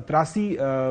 83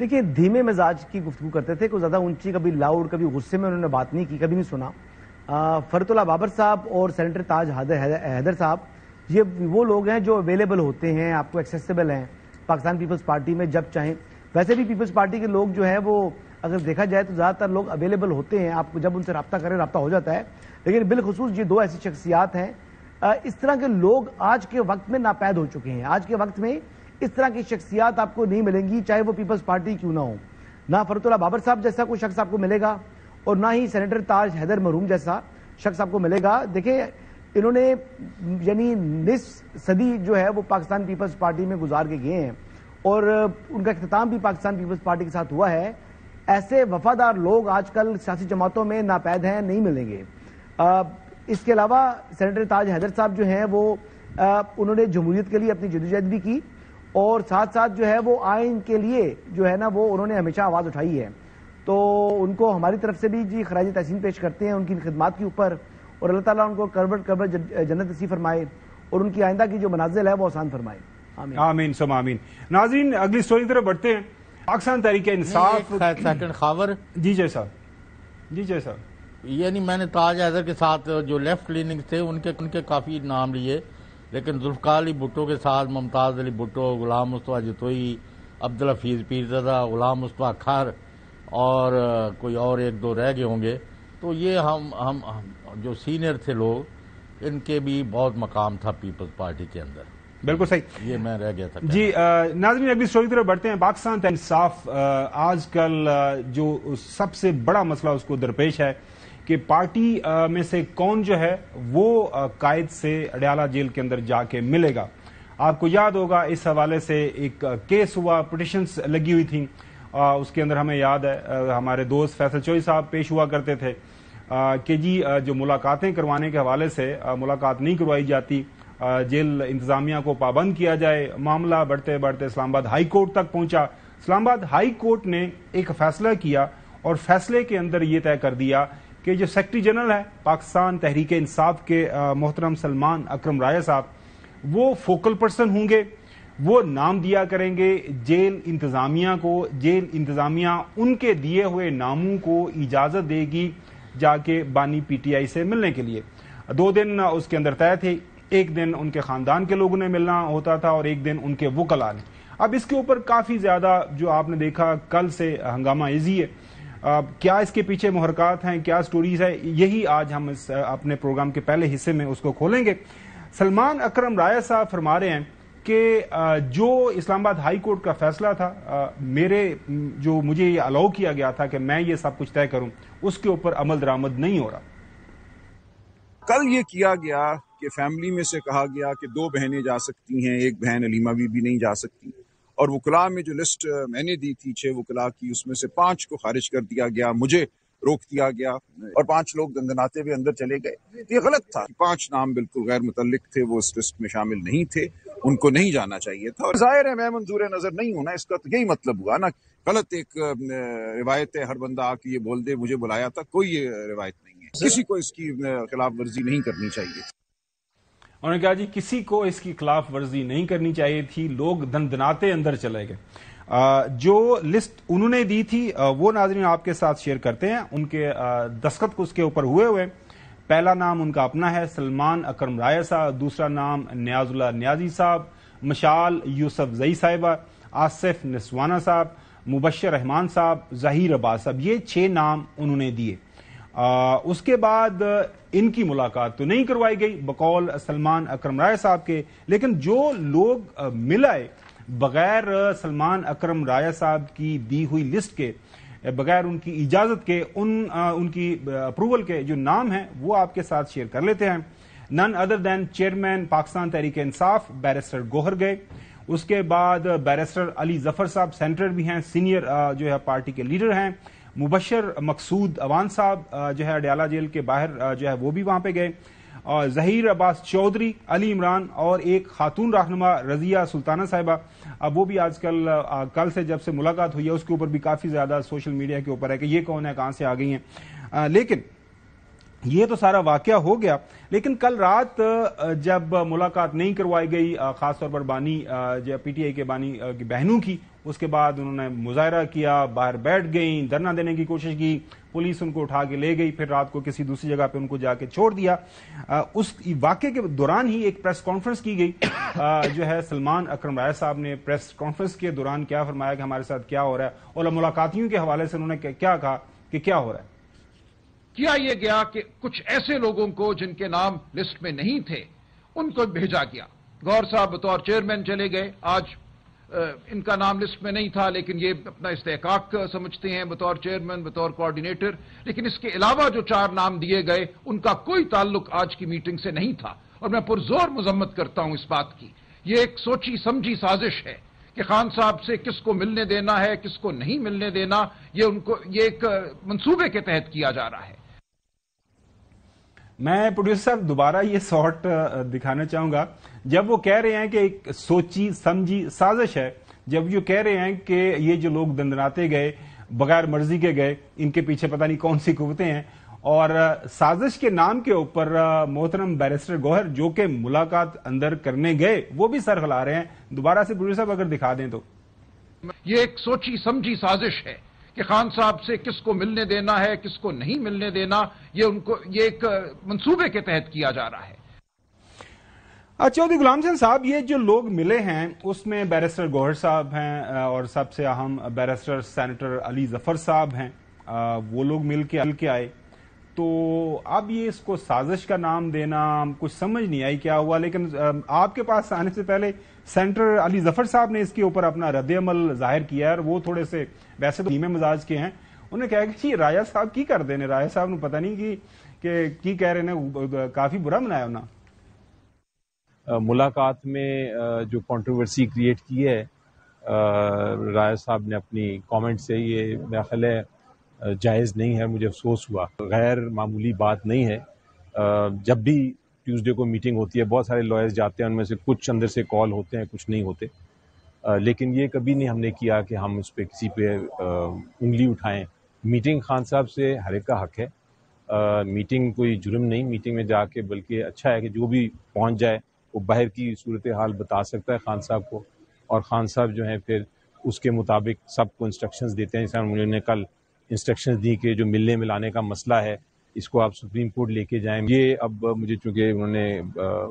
دیکھیں دھیمے مزاج کی گفتگو کرتے تھے، کوئی زیادہ اونچی، کبھی لاؤڈ، کبھی غصے میں انہوں نے بات نہیں کی، کبھی نہیں سنا. فرت اللہ بابر صاحب اور سینیٹر تاج حیدر صاحب یہ وہ لوگ ہیں جو اویلیبل ہوتے ہیں، آپ کو ایکسیسیبل ہیں پاکستان پیپلز پارٹی میں جب چاہیں. ویسے بھی پیپلز پارٹی کے لوگ جو ہیں وہ اگر دیکھا جائے تو زیادہ تر لوگ اویلیبل ہوتے ہیں، آپ کو جب ان سے رابطہ کریں رابطہ ہو جاتا ہے. لیکن بالخصوص یہ دو ایسی شخصیات ہیں، اس طرح کے لوگ آج کے وقت میں ناپید ہو چکے ہیں. آج کے وقت میں اس طرح کی شخصیات آپ کو نہیں ملیں گی، چاہے وہ پیپلز پارٹی کیوں نہ ہو. نہ فرت اللہ بابر صاحب جیسا کوئی شخص آپ کو ملے گا اور نہ ہی سینیٹر تاج حیدر مرحوم جیسا شخص آپ کو ملے گا. دیکھیں انہوں نے یعنی نصف صدی جو ہے وہ پاکستان پیپلز پارٹی میں گزار کے گئے ہیں اور ان کا اختتام بھی پاکستان پیپلز پارٹی کے ساتھ ہوا ہے. ایسے وفادار لوگ آج کل سیاسی جماعتوں میں ناپید ہیں، نہیں ملیں گے. اس کے علاوہ سینیٹر تاج حیدر صاحب جو ہیں وہ انہوں نے جمہوریت کے لیے اپنی جدوجہد بھی کی اور ساتھ ساتھ جو ہے وہ آئین کے لیے جو ہے نا وہ انہوں نے ہمیشہ آواز اٹھائی ہے. تو ان کو ہماری طرف سے بھی جی خراج تحسین پیش کرتے ہیں ان کی خدمات کے اوپر، اور اللہ تعالیٰ ان کو کربر جنت نصیب فرمائے اور ان کی آئندہ کی جو منازل ہے وہ آسان فرمائے. آمین سم آمین. ناظرین اگلی سٹوری کی طرف بڑھتے ہیں. پاکستان تحریک انصاف سیکنڈ خبر جی صاحب یعنی میں نے تاج حیدر کے ساتھ جو لیفٹ لیننگ تھے ان کے کافی نام لیے، لیکن ذوالفقار علی بھٹو کے ساتھ ممتاز علی بھٹو، غلام مصطفیٰ جتوئی، عبدالحفیظ پیرزادہ، غلام مصطفیٰ کھر اور کوئی اور ایک دو رہ گئے ہوں گے. تو یہ ہم جو سینئر تھے لوگ ان کے بھی بہت مقام تھا پیپلز پارٹی کے اندر. بالکل صحیح، یہ میں رہ گیا تھا. جی ناظرین اگلی سٹوری کی طرف بڑھتے ہیں. پاکستان تحریک انصاف آج کل جو سب سے بڑا مسئلہ اس کو درپیش ہے کہ پارٹی میں سے کون جو ہے وہ قائد سے اڈیالہ جیل کے اندر جا کے ملے گا. آپ کو یاد ہوگا اس حوالے سے ایک کیس ہوا، پٹیشنز لگی ہوئی تھیں. اس کے اندر ہمیں یاد ہے ہمارے دوست فیصل چوئی صاحب پیش ہوا کرتے تھے کہ جی جو ملاقاتیں کروانے کے حوالے سے ملاقات نہیں کروائی جاتی، جیل انتظامیہ کو پابند کیا جائے. معاملہ بڑھتے بڑھتے اسلام آباد ہائی کورٹ تک پہنچا. اسلام آباد ہائی کورٹ نے ایک فیصلہ کیا اور فیصلے کے اندر یہ طے کر دیا کہ جو سیکرٹری جنرل ہے پاکستان تحریک انصاف کے محترم سلمان اکرم رائے صاحب وہ فوکل پرسن ہوں گے. وہ نام دیا کریں گے جیل انتظامیہ کو. جیل انتظامیہ ان کے دیے ہوئے ناموں کو اجازت دے گی جا کے بانی پی ٹی آئی سے ملنے کے لیے. 2 دن اس کے اندر طے تھے. ایک دن ان کے خاندان کے لوگوں نے ملنا ہوتا تھا اور ایک دن ان کے وکلاء نے. اب اس کے اوپر کافی زیادہ جو آپ نے دیکھا کل سے ہنگامہ ایزی ہے. کیا اس کے پیچھے محرکات ہیں، کیا سٹوریز ہے، یہی آج ہم اپنے پروگرام کے پہلے حصے میں اس کو کھولیں گے. سلمان اکرم رائے صاحب فرما رہے ہیں کہ جو اسلام آباد ہائی کورٹ کا فیصلہ تھا مجھے یہ الاؤ کیا گیا تھا کہ میں یہ سب کچھ طے کروں، اس کے اوپر عمل درآمد نہیں ہو رہا. کل یہ کیا گیا کہ فیملی میں سے کہا گیا کہ 2 بہنیں جا سکتی ہیں، ایک بہن علیمہ بی بھی نہیں جا سکتی، اور وکلاء میں جو لسٹ میں نے دی تھی 6 وکلاء کی، اس میں سے 5 کو خارج کر دیا گیا، مجھے روک دیا گیا اور 5 لوگ دندناتے ہوئے اندر چلے گئے. یہ غلط تھا. 5 نام بالکل غیر متعلق تھے، وہ اس لسٹ میں شامل نہیں تھے، ان کو نہیں جانا چاہیے تھا. اور ظاہر ہے میں منظور نظر نہیں ہوں نا، اس کا تو یہی مطلب ہوا نا. غلط ایک روایت ہے، ہر بندہ آ کے یہ بول دے مجھے بلایا تھا، کوئی یہ روایت نہیں ہے. کسی کو اس کی خلاف ورزی نہیں کرنی چاہیے. انہوں نے کہا جی کسی کو اس کی خلاف ورزی نہیں کرنی چاہیے تھی، لوگ دندناتے اندر چلے گئے. جو لسٹ انہوں نے دی تھی وہ ناظرین آپ کے ساتھ شیئر کرتے ہیں. ان کے دستخط اس کے اوپر ہوئے. پہلا نام ان کا اپنا ہے سلمان اکرم رائے صاحب، دوسرا نام نیاز اللہ نیازی صاحب، مشال یوسف زئی صاحبہ، آصف نسوانہ صاحب، مبشر رحمان صاحب، ظہیر عباس صاحب. یہ 6 نام انہوں نے دیے. اس کے بعد ان کی ملاقات تو نہیں کروائی گئی بقول سلمان اکرم رائے صاحب کے، لیکن جو لوگ مل آئے بغیر سلمان اکرم رائے صاحب کی دی ہوئی لسٹ کے، بغیر ان کی اجازت کے، ان کی اپروول کے جو نام ہیں وہ آپ کے ساتھ شیئر کر لیتے ہیں. نن ادر دین چیئرمین پاکستان تحریک انصاف بیرسٹر گوہر گئے. اس کے بعد بیرسٹر علی ظفر صاحب سینیٹر بھی ہیں، سینئر جو ہے پارٹی کے لیڈر ہیں. مبشر مقصود اوان صاحب جو ہے اڈیالہ جیل کے باہر جو ہے وہ بھی وہاں پہ گئے. ظہیر عباس چودھری، علی عمران اور ایک خاتون رہنما رضیہ سلطانہ صاحبہ. اب وہ بھی آج کل سے جب سے ملاقات ہوئی ہے اس کے اوپر بھی کافی زیادہ سوشل میڈیا کے اوپر ہے کہ یہ کون ہے، کہاں سے آ گئی ہیں. لیکن یہ تو سارا واقعہ ہو گیا. لیکن کل رات جب ملاقات نہیں کروائی گئی، خاص طور پر بانی پی ٹی آئی کے بانی کی بہنوں کی، اس کے بعد انہوں نے مظاہرہ کیا, باہر بیٹھ گئیں, دھرنا دینے کی کوشش کی, پولیس ان کو اٹھا کے لے گئی, پھر رات کو کسی دوسری جگہ پہ ان کو جا کے چھوڑ دیا. اس واقعے کے دوران ہی ایک پریس کانفرنس کی گئی, جو ہے سلمان اکرم رائے صاحب نے پریس کانفرنس کے دوران کیا فرمایا کہ ہمارے ساتھ کیا ہو رہا ہے, اور ملاقاتیوں کے حوالے سے انہوں نے کیا کہا کہ کیا ہو رہا ہے. کیا یہ گیا کہ کچھ ایسے لوگوں کو جن کے نام لسٹ میں نہیں تھے ان کو بھیجا گیا. گوہر صاحب بطور چیئرمین چلے گئے, آج ان کا نام لسٹ میں نہیں تھا لیکن یہ اپنا استحقاق سمجھتے ہیں بطور چیئرمین, بطور کوارڈینیٹر, لیکن اس کے علاوہ جو 4 نام دیے گئے ان کا کوئی تعلق آج کی میٹنگ سے نہیں تھا. اور میں پرزور مذمت کرتا ہوں اس بات کی. یہ ایک سوچی سمجھی سازش ہے کہ خان صاحب سے کس کو ملنے دینا ہے, کس کو نہیں ملنے دینا, یہ ایک منصوبے کے تحت کیا جا رہا ہے. میں پروڈیوسر صاحب دوبارہ یہ شارٹ دکھانا چاہوں گا, جب وہ کہہ رہے ہیں کہ ایک سوچی سمجھی سازش ہے, جب یہ کہہ رہے ہیں کہ یہ جو لوگ دندناتے گئے بغیر مرضی کے گئے, ان کے پیچھے پتہ نہیں کون سی قوتیں ہیں, اور سازش کے نام کے اوپر محترم بیرسٹر گوہر جو کہ ملاقات اندر کرنے گئے وہ بھی سر ہلا رہے ہیں. دوبارہ سے پروڈیوسر صاحب اگر دکھا دیں تو. یہ ایک سوچی سمجھی سازش ہے کہ خان صاحب سے کس کو ملنے دینا ہے, کس کو نہیں ملنے دینا, یہ ایک منصوبے کے تحت کیا جا رہا ہے. چودھری غلام حسین صاحب, یہ جو لوگ ملے ہیں اس میں بیرسٹر گوہر صاحب ہیں اور سب سے اہم بیرسٹر سینیٹر علی ظفر صاحب ہیں, وہ لوگ مل کے آئے. تو اب یہ اس کو سازش کا نام دینا کچھ سمجھ نہیں آئی کیا ہوا, لیکن آپ کے پاس آنے سے پہلے سینیٹر علی ظفر صاحب نے اس کے اوپر اپنا رد عمل ظاہر کیا ہے, اور وہ تھوڑے سے ویسے تو دھیمے مزاج کے ہیں. انہوں نے کہا کہ جی راجہ صاحب کی کر دینے, راجہ صاحب نے پتہ نہیں کہ کی کہہ رہے ہیں, کافی برا منایا انہوں نے. ملاقات میں جو کنٹروورسی کریٹ کی ہے راجہ صاحب نے اپنی کامنٹ سے, یہ میرا خیال ہے جائز نہیں ہے. مجھے افسوس ہوا, غیر معمولی بات نہیں ہے. جب بھی ٹیوزڈے کو میٹنگ ہوتی ہے بہت سارے لائرز جاتے ہیں, ان میں سے کچھ اندر سے کال ہوتے ہیں, کچھ نہیں ہوتے, لیکن یہ کبھی نہیں ہم نے کیا کہ ہم اس پہ کسی پہ انگلی اٹھائیں. میٹنگ خان صاحب سے ہر ایک کا حق ہے, میٹنگ کوئی جرم نہیں, میٹنگ میں جا کے بلکہ اچھا ہے کہ جو بھی پہنچ جائے وہ باہر کی صورتحال بتا سکتا ہے خان صاحب کو, اور خان صاحب جو ہیں پھر اس کے مطابق سب کو انسٹرکشنز دیتے ہیں. جیسے انہوں نے کل انسٹرکشنز دی کہ جو ملنے ملانے کا مسئلہ ہے اس کو آپ سپریم کورٹ لے کے جائیں. یہ اب مجھے چونکہ انہوں نے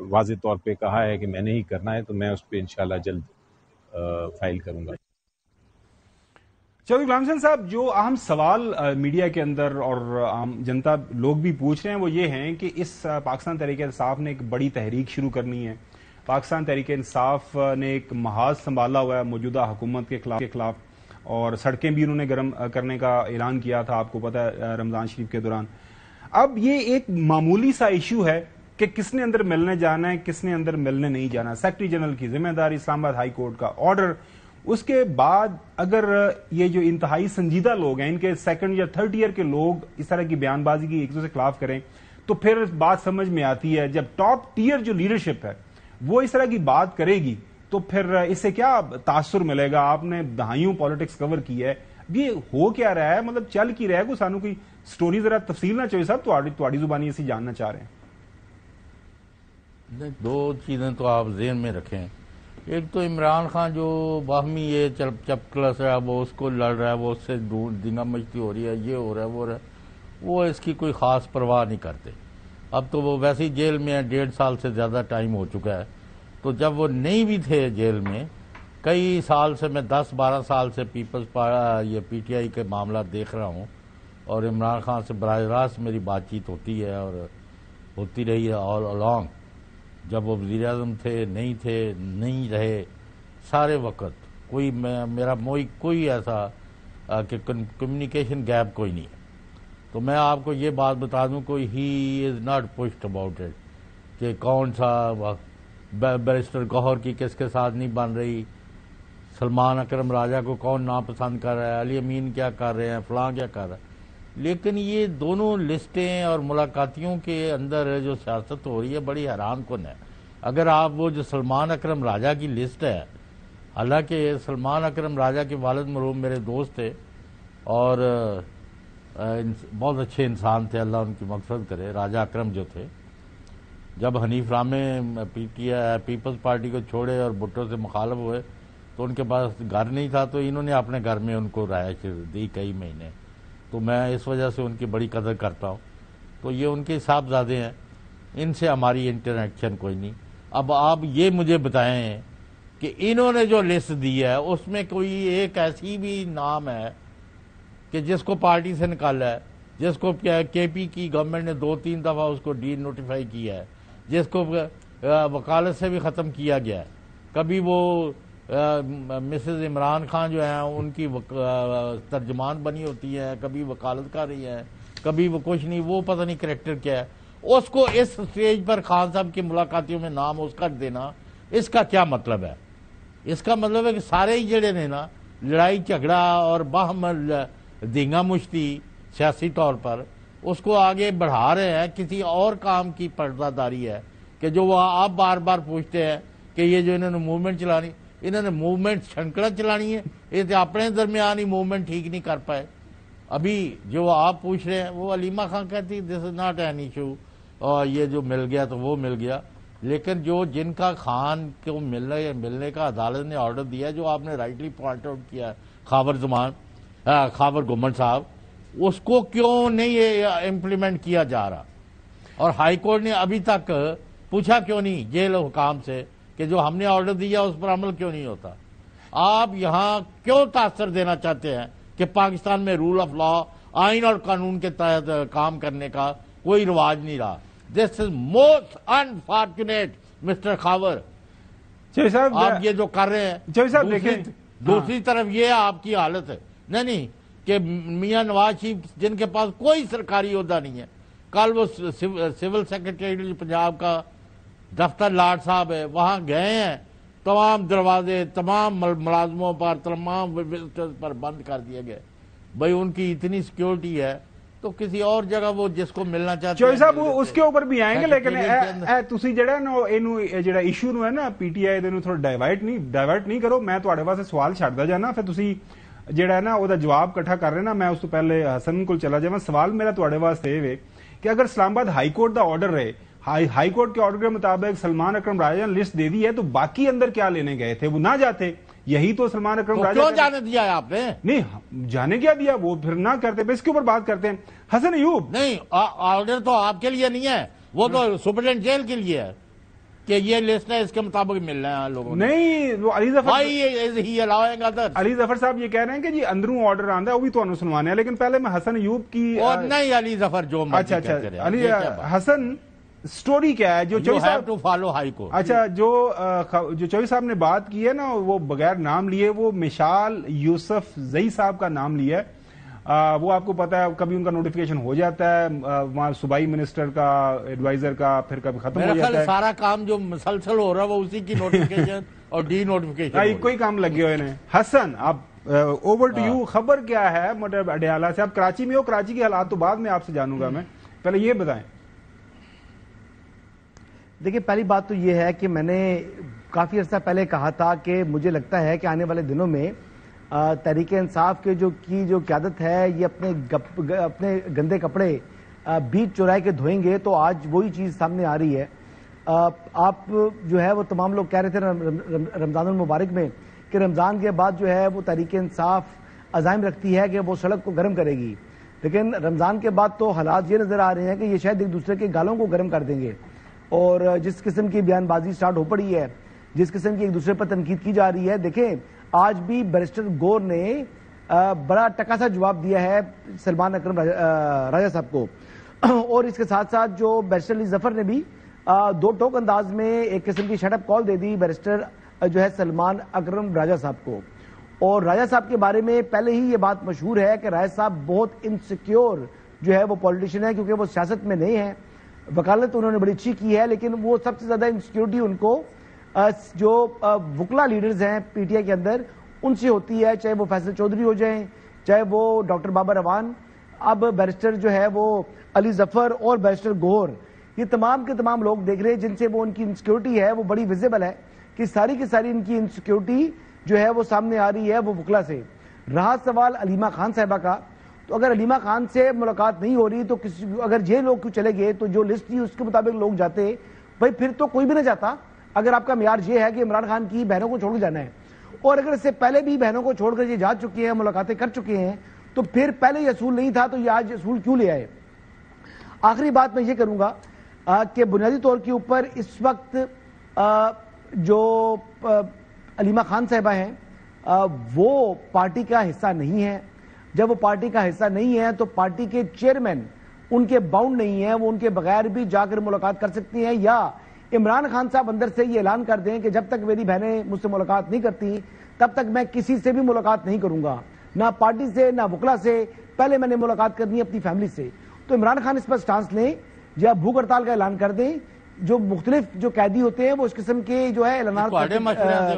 واضح طور پہ کہا ہے کہ میں نے ہی کرنا ہے, تو میں اس پہ انشاءاللہ جلد فائل کروں گا. چودھری غلام حسین صاحب, جو اہم سوال میڈیا کے اندر اور عام جنتا لوگ بھی پوچھ رہے ہیں وہ یہ ہیں کہ اس پاکستان تحریک انصاف نے ایک بڑی تحریک شروع کرنی ہے. پاکستان تحریک انصاف نے ایک محاذ سنبھالا ہوا ہے موجودہ حکومت کے خلاف, اور سڑکیں بھی انہوں نے گرم کرنے کا اعلان کیا تھا, آپ کو پتہ ہے, رمضان شریف کے دوران. اب یہ ایک معمولی سا ایشو ہے کہ کس نے اندر ملنے جانا ہے, کس نے اندر ملنے نہیں جانا. سیکرٹری جنرل کی ذمہ داری, اسلام آباد ہائی کورٹ کا آرڈر, اس کے بعد اگر یہ جو انتہائی سنجیدہ لوگ ہیں, ان کے سیکنڈ یا تھرڈ ایئر کے لوگ اس طرح کی بیان بازی کی ایک دوسرے کے خلاف کریں, تو پھر بات سمجھ میں آتی ہے. جب ٹاپ ٹیئر جو لیڈرشپ ہے وہ اس طرح کی بات کرے گی تو پھر اس سے کیا تاثر ملے گا. آپ نے دہائیوں پالیٹکس کور کی ہے, یہ ہو کیا رہا ہے, مطلب چل کی رہا ہے, کوئی سانو کوئی سٹوری ذرا تفصیل نہ چاہیے صاحب, تھوڑی زبانی اسی جاننا چاہ رہے ہیں. 2 چیزیں تو آپ ذہن میں رکھیں. ایک تو عمران خان جو باہمی یہ چپکلس ہے, وہ اس کو لڑ رہا ہے, وہ اس سے دنگا مچتی ہو رہی ہے, یہ ہو رہا ہے, وہ ہو رہا ہے, وہ اس کی کوئی خاص پرواہ نہیں کرتے. اب تو وہ ویسے ہی جیل میں 1.5 سال سے زیادہ ٹائم ہو چکا ہے. تو جب وہ نہیں بھی تھے جیل میں, کئی سال سے, میں 10-12 سال سے یہ پی ٹی آئی کے معاملات دیکھ رہا ہوں, اور عمران خان سے براہ راست میری بات چیت ہوتی ہے اور ہوتی رہی ہے آل along. جب وہ وزیر اعظم تھے, نہیں تھے, نہیں رہے, سارے وقت میرا کوئی ایسا کہ کمیونیکیشن گیپ کوئی نہیں ہے. تو میں آپ کو یہ بات بتا دوں, کوئی he is not pushed about it کہ کون سا بیرسٹر گوہر کی کس کے ساتھ نہیں بن رہی, سلمان اکرم راجہ کو کون ناپسند کر رہا ہے, علی امین کیا کر رہے ہیں, فلاں کیا کر رہا ہے. لیکن یہ دونوں لسٹیں اور ملاقاتیوں کے اندر جو سیاست ہو رہی ہے بڑی حیران کن ہے. اگر آپ وہ جو سلمان اکرم راجہ کی لسٹ ہے, حالانکہ سلمان اکرم راجہ کے والد مرحوم میرے دوست تھے اور بہت اچھے انسان تھے, اللہ ان کی مغفرت کرے. راجہ اکرم جو تھے, جب حنیف رامے پیپلز پارٹی کو چھوڑے اور بھٹو سے مخالف ہوئے تو ان کے پاس گھر نہیں تھا، تو انہوں نے اپنے گھر میں ان کو رہائش دی کئی مہینے، تو میں اس وجہ سے ان کی بڑی قدر کرتا ہوں۔ تو یہ ان کے صاحبزادے ہیں، ان سے ہماری انٹریکشن کوئی نہیں۔ اب آپ یہ مجھے بتائیں کہ انہوں نے جو لسٹ دی ہے اس میں کوئی ایک ایسی بھی نام ہے کہ جس کو پارٹی سے نکالا ہے، جس کو کے پی کی گورنمنٹ نے 2-3 دفعہ اس کو ڈی نوٹیفائی کیا ہے، جس کو وکالت سے بھی ختم کیا گیا ہے؟ کبھی وہ مسز عمران خان جو ہیں ان کی ترجمان بنی ہوتی ہے، کبھی وکالت کر رہی ہے، کبھی وہ کچھ نہیں، وہ پتہ نہیں کریکٹر کیا ہے۔ اس کو اس سٹیج پر خان صاحب کی ملاقاتیوں میں نام اس کا دینا، اس کا کیا مطلب ہے؟ اس کا مطلب ہے کہ سارے ہی جڑے نے نا لڑائی جھگڑا اور باہم دینگا مشتی سیاسی طور پر اس کو آگے بڑھا رہے ہیں، کسی اور کام کی پردہ داری ہے کہ جو وہ آپ بار بار پوچھتے ہیں کہ یہ جو انہوں نے موومنٹ چلانی، انہوں نے موومنٹ چھنکڑا چلانی ہے، یہ تو اپنے درمیان ہی موومنٹ ٹھیک نہیں کر پائے۔ ابھی جو آپ پوچھ رہے ہیں وہ علیمہ خان کہتی دس از ناٹ این ایشو، اور یہ جو مل گیا تو وہ مل گیا، لیکن جو جن کا خان کو ملنے کا عدالت نے آرڈر دیا، جو آپ نے رائٹلی پوائنٹ آؤٹ کیا خاور گمن صاحب، اس کو کیوں نہیں امپلیمنٹ کیا جا رہا؟ اور ہائی کورٹ نے ابھی تک پوچھا کیوں نہیں جیل حکام سے کہ جو ہم نے آرڈر دیا اس پر عمل کیوں نہیں ہوتا؟ آپ یہاں کیوں تاثر دینا چاہتے ہیں کہ پاکستان میں رول آف لا، آئین اور قانون کے تحت کام کرنے کا کوئی رواج نہیں رہا؟ This is most unfortunate mister Khawar, Chaudhry صاحب آپ یہ جو کر رہے ہیں۔ چوہدری صاحب دیکھیں، دوسری طرف یہ آپ کی حالت ہے نہیں کہ میاں نواز شریف جن کے پاس کوئی سرکاری عہدہ نہیں ہے، کل وہ سول سیکرٹری پنجاب کا دفتر لاٹ صاحب ہے، وہاں گئے ہیں، تمام دروازے تمام ملازموں پر تمام وزٹرز پر بند کر دیے گئے۔ بھائی ان کی اتنی سیکیورٹی ہے تو کسی اور جگہ وہ جس کو ملنا چاہتے ہیں۔ چوہدری صاحب وہ اس کے اوپر بھی آئیں گے، لیکن تسی جڑا نا اینو جڑا ایشو نو ہے نا پی ٹی آئی دے تھوڑا ڈائیورٹ نہیں کرو۔ میں تواڈے واسطے سوال چھڈدا جانا، پھر تسی جڑا ہے نا وہ جواب کٹھا کر رہے نا، میں اس تو پہلے حسن کو چلا جاواں۔ سوال میرا تواڈے واسطے یہ کہ اگر اسلام آباد ہائی کورٹ دا آرڈر ہے، ہائی کورٹ کے آرڈر کے مطابق سلمان اکرم راجہ نے لسٹ دے دی ہے، تو باقی اندر کیا لینے گئے تھے؟ وہ نہ جاتے، یہی تو سلمان اکرم راجہ کیوں جانے دیا ہے آپ نے؟ نہیں جانے کیا دیا، وہ پھر نہ کرتے۔ اس کے اوپر بات کرتے ہیں۔ حسن ایوب، نہیں، آرڈر تو آپ کے لیے نہیں ہے، وہ تو سپرڈنٹ جیل کے لیے ہے کہ یہ لسٹ ہے، اس کے مطابق ملنا ہے لوگوں نے۔ نہیں وہ علی ظفر صاحب یہ کہہ رہے ہیں کہ جی اندروں آرڈر آندا ہے، وہ بھی تانوں سنوانے ہیں، لیکن پہلے میں حسن ایوب کی اور نہیں علی ظفر جو اچھا علی حسن سٹوری کیا ہے جو چوہدری صاحب ٹو فالو ہائی کورٹ؟ اچھا جو چوہدری صاحب نے بات کی ہے نا، وہ بغیر نام لیے وہ مشال یوسف زئی صاحب کا نام لیا ہے۔ وہ آپ کو پتا ہے کبھی ان کا نوٹیفیکیشن ہو جاتا ہے وہاں صوبائی منسٹر کا، ایڈوائزر کا، پھر کبھی ختم ہو جاتا ہے۔ سارا کام جو مسلسل ہو رہا ہے وہ اسی کی نوٹیفیکیشن اور ڈی نوٹیفیکیشن کوئی کام لگے ہوئے ہیں۔ حسن اب اوور ٹو یو، خبر کیا ہے مطلب اڈیالہ سے؟ آپ کراچی میں ہو، کراچی کے حالات تو بعد میں آپ سے جانوں گا، میں پہلے یہ بتائیں۔ دیکھیں پہلی بات تو یہ ہے کہ میں نے کافی عرصہ پہلے کہا تھا کہ مجھے لگتا ہے کہ آنے والے دنوں میں تحریک انصاف کے جو قیادت ہے یہ اپنے گندے کپڑے بیچ چورائے کے دھوئیں گے، تو آج وہی چیز سامنے آ رہی ہے۔ آپ جو ہے وہ تمام لوگ کہہ رہے تھے رمضان المبارک میں کہ رمضان کے بعد جو ہے وہ تحریک انصاف عزائم رکھتی ہے کہ وہ سڑک کو گرم کرے گی، لیکن رمضان کے بعد تو حالات یہ نظر آ رہے ہیں کہ یہ شاید ایک دوسرے کے گالوں کو گرم کر دیں گے، اور جس قسم کی بیان بازی سٹارٹ ہو پڑی ہے، جس قسم کی ایک دوسرے پر تنقید کی جا رہی ہے۔ دیکھیں آج بھی بیرسٹر گور نے بڑا ٹکا سا جواب دیا ہے سلمان اکرم راجہ صاحب کو، اور اس کے ساتھ ساتھ جو بیرسٹر علی ظفر نے بھی دو ٹوک انداز میں ایک قسم کی شٹ اپ کال دے دی بیرسٹر جو ہے سلمان اکرم راجہ صاحب کو۔ اور راجہ صاحب کے بارے میں پہلے ہی یہ بات مشہور ہے کہ راجہ صاحب بہت انسیکیور جو ہے وہ پولیٹیشین ہے، کیونکہ وہ سیاست میں نہیں ہیں، وکالت انہوں نے بڑی اچھی کی ہے، لیکن وہ سب سے زیادہ انسیکیورٹی ان کو جو وکلا لیڈرز ہیں پی ٹی آئی کے اندر ان سے ہوتی ہے، چاہے وہ فیصل چودھری ہو جائیں، چاہے وہ ڈاکٹر بابر اعوان، اب بیرسٹر جو ہے وہ علی ظفر اور بیرسٹر گور، یہ تمام کے تمام لوگ دیکھ رہے ہیں جن سے وہ ان کی انسیکیورٹی ہے وہ بڑی ویزیبل ہے کہ ساری کی ساری ان کی انسیکیورٹی جو ہے وہ سامنے آ رہی ہے وہ وکلا سے۔ رہا سوال علیمہ خان صاحبہ کا، تو اگر علیمہ خان سے ملاقات نہیں ہو رہی تو اگر یہ لوگ کیوں چلے گئے؟ تو جو لسٹ تھی اس کے مطابق لوگ جاتے، بھائی پھر تو کوئی بھی نہ جاتا اگر آپ کا معیار یہ ہے کہ عمران خان کی بہنوں کو چھوڑ کے جانا ہے۔ اور اگر اس سے پہلے بھی بہنوں کو چھوڑ کر یہ جا چکے ہیں, ملاقاتیں کر چکے ہیں, تو پھر پہلے یہ اصول نہیں تھا تو یہ آج اصول کیوں لے آئے؟ آخری بات میں یہ کروں گا کہ بنیادی طور کے اوپر اس وقت جو علیمہ خان صاحبہ ہیں وہ پارٹی کا حصہ نہیں ہے. جب وہ پارٹی کا حصہ نہیں ہے تو پارٹی کے چیئرمین ان کے باؤنڈ نہیں ہیں, وہ ان کے بغیر بھی جا کر ملاقات کر سکتی ہیں, یا عمران خان صاحب اندر سے یہ اعلان کر دیں کہ جب تک میری بہنیں مجھ سے ملاقات نہیں کرتی تب تک میں کسی سے بھی ملاقات نہیں کروں گا, نہ پارٹی سے نہ وکلا سے, پہلے میں نے ملاقات کرنی ہے اپنی فیملی سے. تو عمران خان اس پر سٹانس لیں یا بھوک ہڑتال کا اعلان کر دیں. جو مختلف جو قیدی ہوتے ہیں وہ اس قسم کے جو ہے اعلانات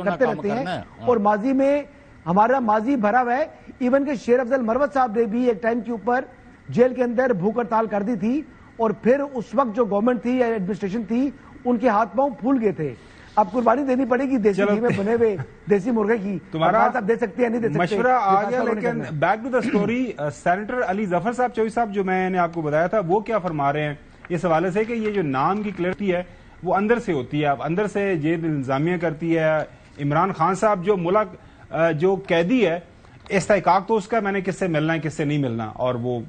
کرتے رہتے ہیں, اور ماضی میں ہمارا ماضی بھرا ہوا ہے. ایون کہ شیر افضل مروت صاحب نے بھی ایک ٹائم کے اوپر جیل کے اندر بھوک ہڑتال کر دی تھی, اور پھر اس وقت جو گورنمنٹ تھی یا ایڈمنسٹریشن تھی ان کے ہاتھ پاؤں پھول گئے تھے. اب قربانی دینی پڑے گی دیسی گھی میں بنے ہوئے دیسی مرغے کی. تمہارا آپ دے سکتے ہیں نہیں دے سکتے, مشورہ آ گیا, لیکن back to the story. Senator Ali Zafar صاحب چوئی صاحب جو میں نے آپ کو بتایا تھا وہ کیا فرما رہے ہیں اس حوالے سے کہ یہ جو نام کی کلیئرٹی ہے وہ اندر سے ہوتی ہے, اب اندر سے جیل انتظامیہ کرتی ہے. عمران خان صاحب جو ملک جو قیدی ہے استحقاق تو اس کا میں نے کس سے ملنا ہے کس سے نہیں ملنا, اور وہ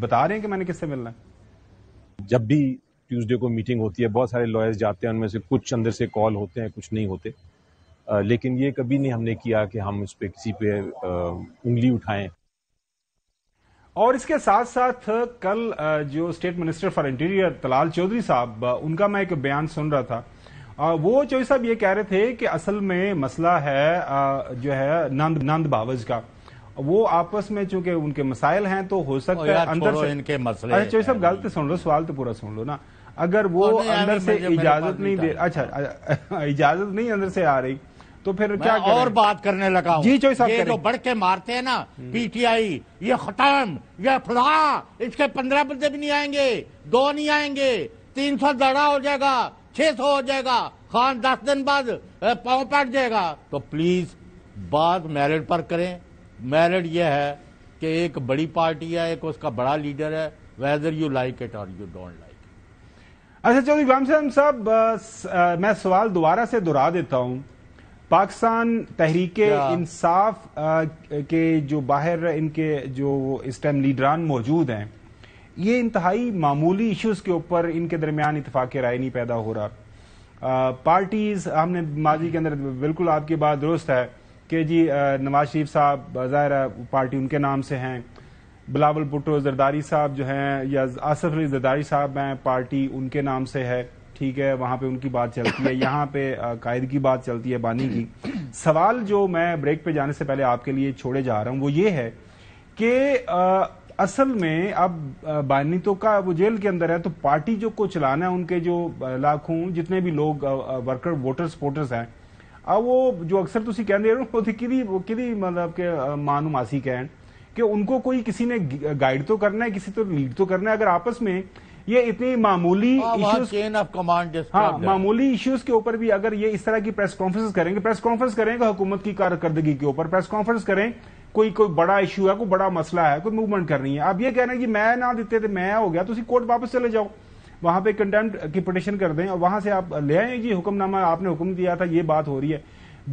بتا رہے ہیں کہ میں نے کس سے ملنا ہے. جب بھی ٹیوزڈے کو میٹنگ ہوتی ہے بہت سارے لائرز جاتے ہیں, ان میں سے کچھ اندر سے کال ہوتے ہیں کچھ نہیں ہوتے, لیکن یہ کبھی نہیں ہم نے کیا کہ ہم اس پہ کسی پہ انگلی اٹھائیں. اور اس کے ساتھ ساتھ کل جو state minister for interior Talal Chaudhry sahib, ان کا میں ایک بیان سن رہا تھا, وہ چودھری صاحب یہ کہہ رہے تھے کہ اصل میں مسئلہ ہے جو ہے نند باوج کا, وہ آپس میں چونکہ ان کے مسائل ہیں تو ہو سکتا ہے اندر سے ان کے مسئلے. اچھا چودھری صاحب غلط سن لو, سوال تو پورا سن لو نا. اگر وہ اندر سے اجازت نہیں دے, اچھا اجازت نہیں اندر سے آ رہی تو پھر کیا کریں؟ اور بات کرنے لگا ہوں. جی چوئی صاحب یہ جو بڑھ کے مارتے ہیں نا پی ٹی آئی, یہ ختم, یہ فلاں, اس کے 15 بندے بھی نہیں آئیں گے, 2 نہیں آئیں گے, 300 دڑا ہو جائے گا, 600 ہو جائے گا, خان 10 دن بعد پاؤں پٹ جائے گا. تو پلیز بات میرٹ پر کریں. میرٹ یہ ہے کہ ایک بڑی پارٹی ہے, ایک اس کا بڑا لیڈر ہے, ویدر یو لائک اٹ اور یو ڈونٹ لائک. اچھا چودھری غلام حسین صاحب, میں سوال دوبارہ سے دہرا دیتا ہوں. پاکستان تحریک انصاف کے جو باہر ان کے جو اس ٹائم لیڈران موجود ہیں, یہ انتہائی معمولی ایشوز کے اوپر ان کے درمیان اتفاق رائے نہیں پیدا ہو رہا. پارٹیز ہم نے ماضی کے اندر, بالکل آپ کی بات درست ہے کہ جی نواز شریف صاحب ظاہر ہے پارٹی ان کے نام سے ہیں, بلاول بھٹو زرداری صاحب جو ہیں یا آصف علی زرداری صاحب ہیں پارٹی ان کے نام سے ہے, ٹھیک ہے, وہاں پہ ان کی بات چلتی ہے, یہاں پہ قائد کی بات چلتی ہے, بانی کی. سوال جو میں بریک پہ جانے سے پہلے آپ کے لیے چھوڑے جا رہا ہوں وہ یہ ہے کہ اصل میں اب بانی تو کا وہ جیل کے اندر ہے, تو پارٹی جو کو چلانا ہے ان کے جو لاکھوں جتنے بھی لوگ ورکر ووٹر سپورٹرز ہیں, وہ جو اکثر تسی کہندے ہو وہ کدی مطلب کہ مانو ماسی کہن کہ ان کو کوئی کسی نے گائیڈ تو کرنا ہے, کسی تو لیڈ تو کرنا ہے. اگر آپس میں یہ اتنی معمولی معمولی ایشوز کے اوپر بھی اگر یہ اس طرح کی پریس کانفرنس کریں گے, پریس کانفرنس کریں گے حکومت کی کارکردگی کے اوپر, پریس کانفرنس کریں کوئی بڑا ایشو ہے, کوئی بڑا مسئلہ ہے, کوئی موومنٹ کرنی ہے, آپ یہ کہنا ہے کہ میں نہ دیتے تھے میں ہو گیا, تو اسی کورٹ واپس چلے جاؤ, وہاں پہ کنٹمپٹ کی پٹیشن کر دیں اور وہاں سے آپ لے آئیں جی حکم نامہ آپ نے حکم دیا تھا, یہ بات ہو رہی ہے.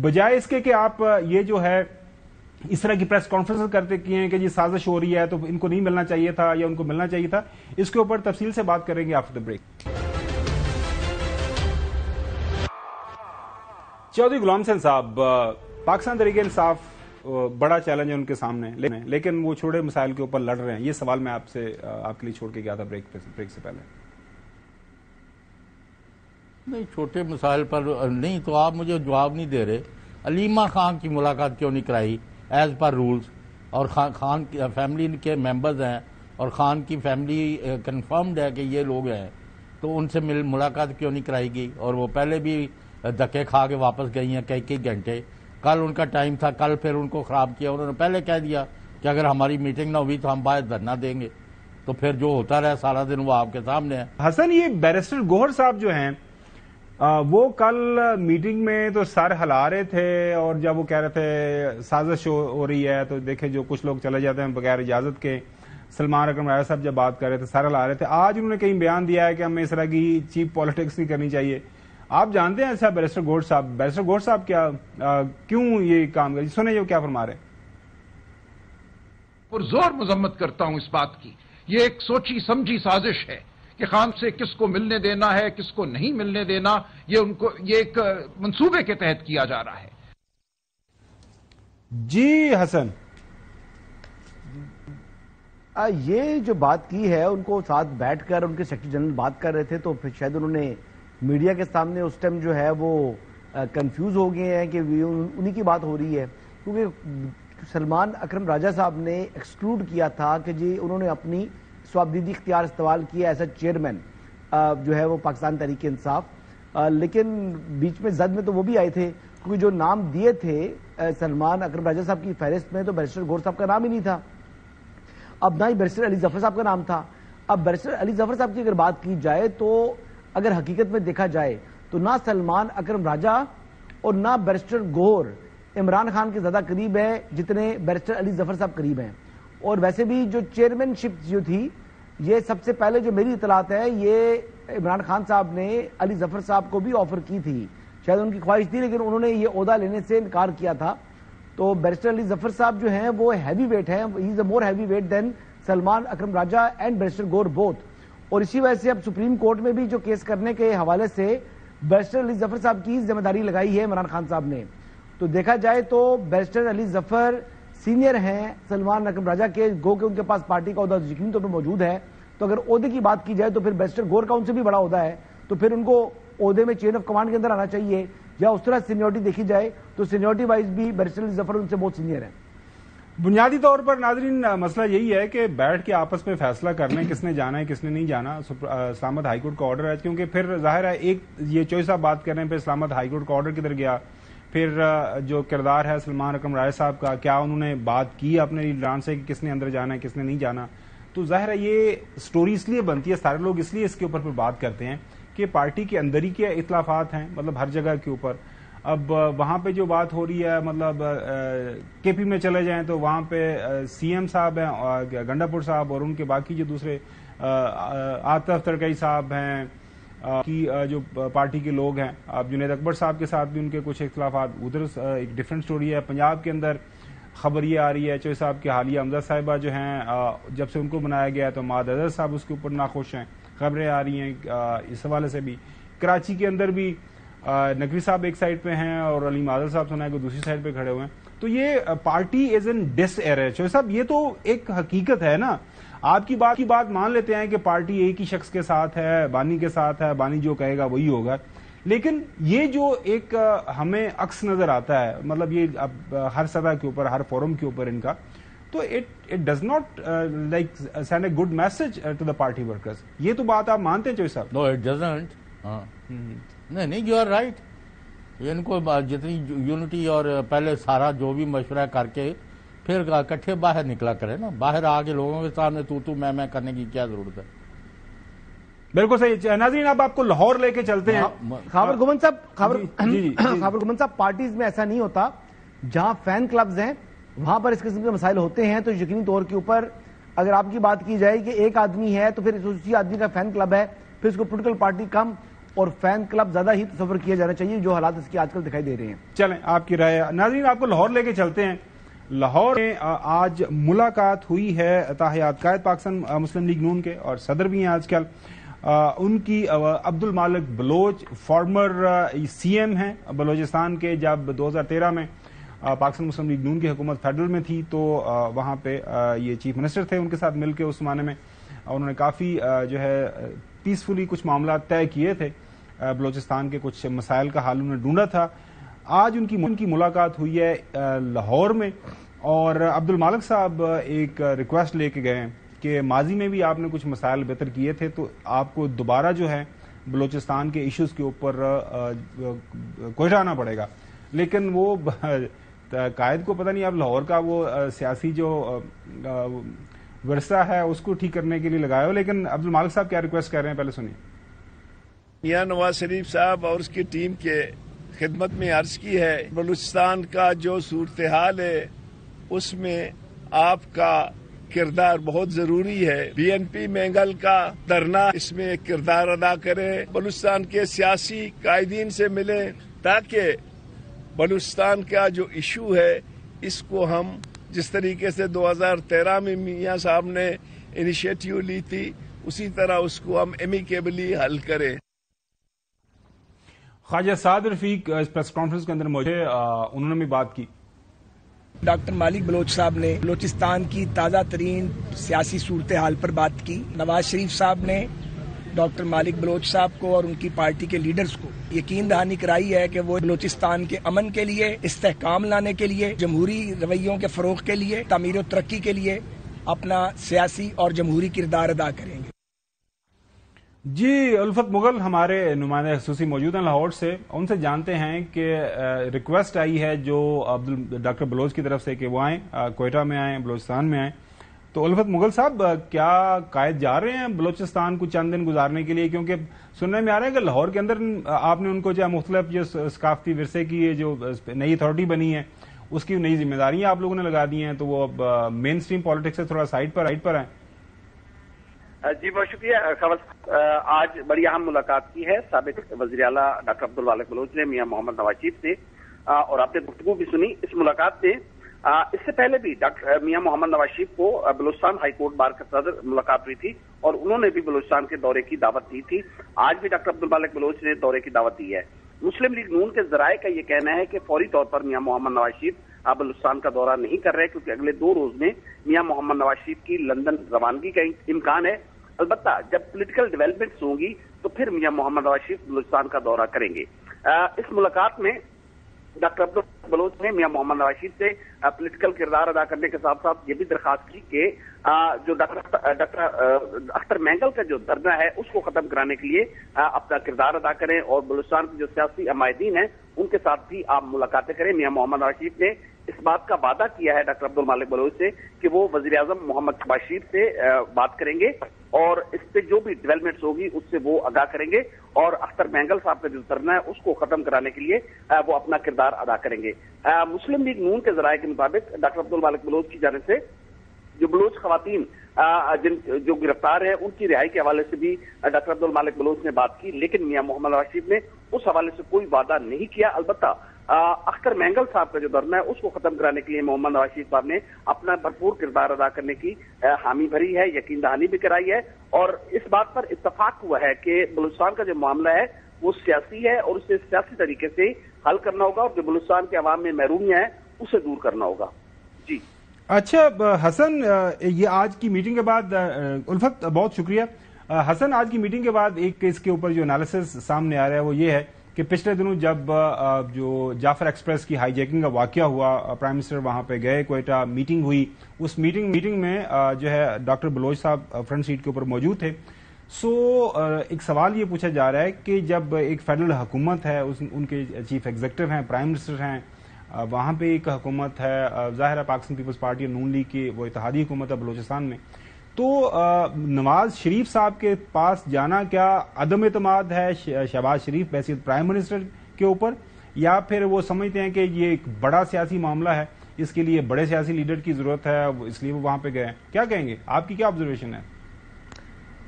بجائے اس کے کہ آپ یہ جو ہے اس طرح کی پریس کانفرنس کرتے کیے ہیں کہ جی سازش ہو رہی ہے تو ان کو نہیں ملنا چاہیے تھا یا ان کو ملنا چاہیے تھا. اس کے اوپر تفصیل سے بات کریں گے after the break. Chaudhry Ghulam حسین صاحب, پاکستان تحریک انصاف بڑا چیلنج ہے ان کے سامنے, لیکن وہ چھوٹے مسائل کے اوپر لڑ رہے ہیں. یہ سوال میں آپ کے لیے چھوڑ کے گیا تھا بریک سے پہلے. نہیں, چھوٹے مسائل پر نہیں, تو آپ مجھے جواب نہیں دے رہے. علیمہ خان کی ملاقات کیوں نہیں کرائی ایز پر رولز, اور خان فیملی کے ممبرز ہیں اور خان کی فیملی کنفرمڈ ہے کہ یہ لوگ ہیں, تو ان سے ملاقات کیوں نہیں کرائی گئی؟ اور وہ پہلے بھی دھکے کھا کے واپس گئی ہیں کئی گھنٹے. کل ان کا ٹائم تھا, کل پھر ان کو خراب کیا. انہوں نے پہلے کہہ دیا کہ اگر ہماری میٹنگ نہ ہوئی تو ہم باہر دھرنا دیں گے. تو پھر جو ہوتا رہا سارا دن وہ آپ کے سامنے ہے. حسن, یہ بیرسٹر گوہر صاحب جو ہیں وہ کل میٹنگ میں تو سر ہلا رہے تھے, اور جب وہ کہہ رہے تھے سازش ہو رہی ہے تو دیکھیں جو کچھ لوگ چلے جاتے ہیں بغیر اجازت کے, سلمان اکرم راجہ صاحب جب بات کر رہے تھے سر ہلا رہے تھے. آج انہوں نے کہیں بیان دیا ہے کہ ہمیں اس طرح کی چیپ پالیٹکس نہیں کرنی چاہیے. آپ جانتے ہیں صاحب بیرسٹر گوڈ صاحب کیا کیوں یہ کام کریں؟ سنیں جو کیا فرما رہے ہیں. پرزور مذمت کرتا ہوں اس بات کی. یہ ایک سوچی سمجھی سازش ہے کہ خان سے کس کو ملنے دینا ہے کس کو نہیں ملنے دینا، یہ ایک منصوبے کے تحت کیا جا رہا ہے. جی حسن، یہ جو بات کی ہے ان کو ساتھ بیٹھ کر ان کے سیکرٹری جنرل بات کر رہے تھے تو پھر شاید انہوں نے میڈیا کے سامنے اس ٹائم جو ہے وہ کنفیوز ہو گئے ہیں کہ انہی کی بات ہو رہی ہے، کیونکہ سلمان اکرم راجہ صاحب نے ایکسکلوڈ کیا تھا کہ جی انہوں نے اپنی سوابدیدی اختیار استعمال کیا ایز اے چیئرمین جو ہے وہ پاکستان تحریک انصاف. لیکن بیچ میں زد میں تو وہ بھی آئے تھے کیونکہ جو نام دیے تھے سلمان اکرم راجہ صاحب کی فہرست میں تو بیرسٹر گور صاحب کا نام ہی نہیں تھا. اب نہ ہی بیرسٹر علی ظفر صاحب کا نام تھا. اب بیرسٹر علی ظفر صاحب کی اگر بات کی جائے تو اگر حقیقت میں دیکھا جائے تو نہ سلمان اکرم راجہ اور نہ بیرسٹر گور عمران خان کے زیادہ قریب ہے جتنے بیرسٹر علی ظفر صاحب قریب ہیں. اور ویسے بھی جو چیئرمین شپ جو تھی یہ سب سے پہلے جو میری اطلاعات ہے یہ عمران خان صاحب نے علی ظفر صاحب کو بھی آفر کی تھی، شاید ان کی خواہش تھی لیکن انہوں نے یہ عہدہ لینے سے انکار کیا تھا. تو بیرسٹر علی ظفر صاحب جو ہیں وہ ہیوی ویٹ ہیں، he is a more heavyweight than Salman Akram Raja and barrister Gohar both. اور اسی وجہ سے اب سپریم کورٹ میں بھی جو کیس کرنے کے حوالے سے بیرسٹر علی ظفر صاحب کی ذمہ داری لگائی ہے عمران خان صاحب نے. تو دیکھا جائے تو بیرسٹر علی ظفر سینئر ہیں سلمان اکرم راجہ کے، گو کہ ان کے پاس پارٹی کا عہدہ یقینی طور پہ موجود ہے. تو اگر عہدے کی بات کی جائے تو پھر بیرسٹر گور کا ان سے بھی بڑا عہدہ ہے تو پھر ان کو عہدے میں چین آف کمانڈ کے اندر آنا چاہیے، یا اس طرح سینیورٹی دیکھی جائے تو سینیورٹی وائز بھی بیرسٹر علی ظفر ان سے بہت سینئر ہیں. بنیادی طور پر ناظرین مسئلہ یہی ہے کہ بیٹھ کے آپس میں فیصلہ کرنا ہے کس نے جانا ہے کس نے نہیں جانا. اسلام آباد ہائی کورٹ کا آرڈر ہے کیونکہ پھر ظاہر ہے ایک یہ چوئی صاحب بات کر رہے ہیں پھر اسلام آباد ہائی کورٹ کا آرڈر کدھر گیا، پھر جو کردار ہے سلمان اکرم راجہ صاحب کا کیا انہوں نے بات کی اپنے لیڈران سے کہ کس نے اندر جانا ہے کس نے نہیں جانا. تو ظاہر ہے یہ سٹوری اس لیے بنتی ہے، سارے لوگ اس لیے اس کے اوپر پھر بات کرتے ہیں کہ پارٹی کے اندر ہی کے اختلافات ہیں مطلب ہر جگہ کے اوپر. اب وہاں پہ جو بات ہو رہی ہے مطلب کے پی میں چلے جائیں تو وہاں پہ سی ایم صاحب ہیں گنڈا پور صاحب اور ان کے باقی جو دوسرے آطف ترکئی صاحب ہیں کی جو پارٹی کے لوگ ہیں. اب جنید اکبر صاحب کے ساتھ بھی ان کے کچھ اختلافات، ادھر ایک ڈفرینٹ سٹوری ہے. پنجاب کے اندر خبر یہ آ رہی ہے چوئی صاحب کے حالیہ حمزہ صاحبہ جو ہیں جب سے ان کو بنایا گیا تو ماد اظہر صاحب اس کے اوپر ناخوش ہیں، خبریں آ رہی ہیں اس حوالے سے بھی. کراچی کے اندر بھی نقوی صاحب ایک سائڈ پہ ہیں اور علی مادل صاحب سنا ہے کہ دوسری سائڈ پہ کھڑے ہوئے ہیں. تو یہ party is in dish year. چوئی صاحب یہ تو ایک حقیقت ہے نا، آپ کی بات مان لیتے ہیں کہ پارٹی ایک ہی شخص کے ساتھ ہے، بانی کے ساتھ ہے، بانی جو کہے گا وہی ہوگا. لیکن یہ جو ایک ہمیں عکس نظر آتا ہے مطلب یہ اب ہر سطح کے اوپر ہر فورم کے اوپر ان کا، تو it does not like send a good message to the party workers. یہ تو بات آپ مانتے ہیں چوئی صاحب؟ No it doesn't. نہیں یو آر رائٹ. ان کو جتنی یونٹی اور پہلے سارا جو بھی مشورہ کر کے پھر اکٹھے باہر نکلا کرے نا، باہر آ کے لوگوں کے سامنے تو میں کرنے کی کیا ضرورت ہے. بالکل صحیح. ناظرین اب آپ کو لاہور لے کے چلتے ہیں. خاور گمن صاحب پارٹیز میں ایسا نہیں ہوتا، جہاں فین کلبز ہیں وہاں پر اس قسم کے مسائل ہوتے ہیں. تو یقینی طور کے اوپر اگر آپ کی بات کی جائے کہ ایک آدمی ہے تو پھر اسی آدمی کا فین کلب ہے، پھر اس کو پولیٹیکل پارٹی کم اور فین کلب زیادہ ہی تصور کیا جانا چاہیے، جو حالات اس کی آج کل دکھائی دے رہے ہیں. چلیں آپ کی رائے. ناظرین آپ کو لاہور لے کے چلتے ہیں. لاہور میں آج ملاقات ہوئی ہے تاحیات قائد پاکستان مسلم لیگ نون کے اور صدر بھی ہیں آج کل ان کی عبد Malik Baloch, farmer C M ہیں بلوچستان کے. جب 2013 میں پاکستان مسلم لیگ نون کی حکومت فیڈرل میں تھی تو وہاں پہ یہ چیف منسٹر تھے، ان کے ساتھ مل کے اس زمانے میں انہوں نے کافی جو ہے پیسفلی کچھ معاملات طے کیے تھے، بلوچستان کے کچھ مسائل کا حل انہوں نے ڈھونڈا تھا. آج ان کی ملاقات ہوئی ہے لاہور میں اور عبد المالک صاحب ایک ریکویسٹ لے کے گئے ہیں کہ ماضی میں بھی آپ نے کچھ مسائل بہتر کیے تھے تو آپ کو دوبارہ جو ہے بلوچستان کے ایشوز کے اوپر کوئٹہ آنا پڑے گا. لیکن وہ قائد کو پتہ نہیں اب لاہور کا وہ سیاسی جو ورثہ ہے اس کو ٹھیک کرنے کے لیے لگایا ہو. لیکن عبد المالک صاحب کیا ریکویسٹ کر رہے ہیں پہلے سنیے. میاں نواز شریف صاحب اور اس کی ٹیم کے خدمت میں عرض کی ہے، بلوچستان کا جو صورتحال ہے اس میں آپ کا کردار بہت ضروری ہے. BNP مینگل کا دھرنا اس میں ایک کردار ادا کرے, بلوچستان کے سیاسی قائدین سے ملے تاکہ بلوچستان کا جو ایشو ہے اس کو ہم جس طریقے سے 2013 میں میاں صاحب نے انیشیٹو لی تھی اسی طرح اس کو ہم امیکیبلی حل کریں. خواجہ سعد رفیق اس پریس کانفرنس کے اندر انہوں نے بھی بات کی. ڈاکٹر مالک بلوچ صاحب نے بلوچستان کی تازہ ترین سیاسی صورتحال پر بات کی. نواز شریف صاحب نے ڈاکٹر مالک بلوچ صاحب کو اور ان کی پارٹی کے لیڈرز کو یقین دہانی کرائی ہے کہ وہ بلوچستان کے امن کے لیے, استحکام لانے کے لیے, جمہوری رویوں کے فروغ کے لیے, تعمیر و ترقی کے لیے اپنا سیاسی اور جمہوری کردار ادا کریں گے. جی الفت مغل ہمارے نمائندہ خصوصی موجود ہیں لاہور سے, ان سے جانتے ہیں کہ ریکویسٹ آئی ہے جو ڈاکٹر بلوچ کی طرف سے کہ وہ آئیں, کوئٹہ میں آئیں, بلوچستان میں آئیں. تو الفت مغل صاحب, کیا قائد جا رہے ہیں بلوچستان کو چند دن گزارنے کے لیے؟ کیونکہ سننے میں آ رہا ہے کہ لاہور کے اندر آپ نے ان کو جو مختلف جو ثقافتی ورثے کی جو نئی اتھارٹی بنی ہے اس کی نئی ذمہ داریاں آپ لوگوں نے لگا دی ہیں, تو وہ اب مین اسٹریم پالیٹکس سے تھوڑا سائڈ پر آئیں. جی بہت شکریہ خبر. آج بڑی اہم ملاقات کی ہے سابق وزیر اعلیٰ ڈاکٹر عبدالمالک بلوچ نے میاں محمد نواز شریف سے, اور آپ نے گفتگو بھی سنی اس ملاقات سے. اس سے پہلے بھی ڈاکٹر میاں محمد نواز شریف کو بلوچستان ہائی کورٹ بار کا صدر ملاقات ہوئی تھی اور انہوں نے بھی بلوچستان کے دورے کی دعوت دی تھی. آج بھی ڈاکٹر عبدالمالک بلوچ نے دورے کی دعوت دی ہے. مسلم لیگ نون کے ذرائع کا یہ کہنا ہے کہ فوری طور پر میاں محمد نواز شریف بلوچستان کا دورہ نہیں کر رہے, کیونکہ اگلے 2 روز میں میاں محمد نواز شریف کی لندن روانگی کا امکان ہے. البتہ جب پولیٹیکل ڈیولپمنٹس ہوں گی تو پھر میاں محمد نواز شریف بلوچستان کا دورہ کریں گے. اس ملاقات میں ڈاکٹر عبدالمالک بلوچ نے میاں محمد نواز شریف سے پولیٹیکل کردار ادا کرنے کے ساتھ ساتھ یہ بھی درخواست کی کہ جو ڈاکٹر اختر مینگل کا جو دھرنا ہے اس کو ختم کرانے کے لیے اپنا کردار ادا کریں, اور بلوچستان کے جو سیاسی عمائدین ہیں ان کے ساتھ بھی آپ ملاقاتیں کریں. میاں محمد نواز شریف نے اس بات کا وعدہ کیا ہے ڈاکٹر عبدالمالک بلوچ سے کہ وہ وزیر اعظم محمد شہباز شریف سے بات کریں گے اور اس سے جو بھی ڈیولپمنٹس ہوگی اس سے وہ آگاہ کریں گے, اور اختر مینگل صاحب کا جو دھرنا ہے اس کو ختم کرانے کے لیے وہ اپنا کردار ادا کریں گے. مسلم لیگ نون کے ذرائع کے مطابق ڈاکٹر عبدالمالک بلوچ کی جانب سے جو بلوچ خواتین جو گرفتار ہیں ان کی رہائی کے حوالے سے بھی ڈاکٹر عبدالمالک بلوچ نے بات کی, لیکن میاں محمد نواز شریف نے اس حوالے سے کوئی وعدہ نہیں کیا. البتہ اختر مینگل صاحب کا جو دھرنا ہے اس کو ختم کرانے کے لیے محمد نواز شریف صاحب نے اپنا بھرپور کردار ادا کرنے کی حامی بھری ہے, یقین دہانی بھی کرائی ہے, اور اس بات پر اتفاق ہوا ہے کہ بلوچستان کا جو معاملہ ہے وہ سیاسی ہے اور اسے سیاسی طریقے سے حل کرنا ہوگا, اور جو بلوچستان کے عوام میں محرومیاں ہیں اسے دور کرنا ہوگا. جی اچھا حسن, یہ آج کی میٹنگ کے بعد, الفت بہت شکریہ. حسن, آج کی میٹنگ کے بعد ایک اس کے اوپر جو انالیسس سامنے آ رہا ہے وہ یہ ہے کہ پچھلے دنوں جب جو جعفر ایکسپریس کی ہائی جیکنگ کا واقعہ ہوا, پرائم منسٹر وہاں پہ گئے, کوئٹہ میٹنگ ہوئی, اس میٹنگ میں جو ہے ڈاکٹر بلوچ صاحب فرنٹ سیٹ کے اوپر موجود تھے. سو ایک سوال یہ پوچھا جا رہا ہے کہ جب ایک فیڈرل حکومت ہے, ان کے چیف ایگزیکٹو ہیں, پرائم منسٹر ہیں, وہاں پہ ایک حکومت ہے, ظاہر ہے پاکستان پیپلز پارٹی اور نون لیگ کی وہ اتحادی حکومت ہے بلوچستان میں, تو نواز شریف صاحب کے پاس جانا کیا عدم اعتماد ہے شہباز شریف بحیثیت پرائم منسٹر کے اوپر, یا پھر وہ سمجھتے ہیں کہ یہ ایک بڑا سیاسی معاملہ ہے, اس کے لیے بڑے سیاسی لیڈر کی ضرورت ہے, اس لیے وہ وہاں پہ گئے ہیں؟ کیا کہیں گے, آپ کی کیا آبزرویشن ہے؟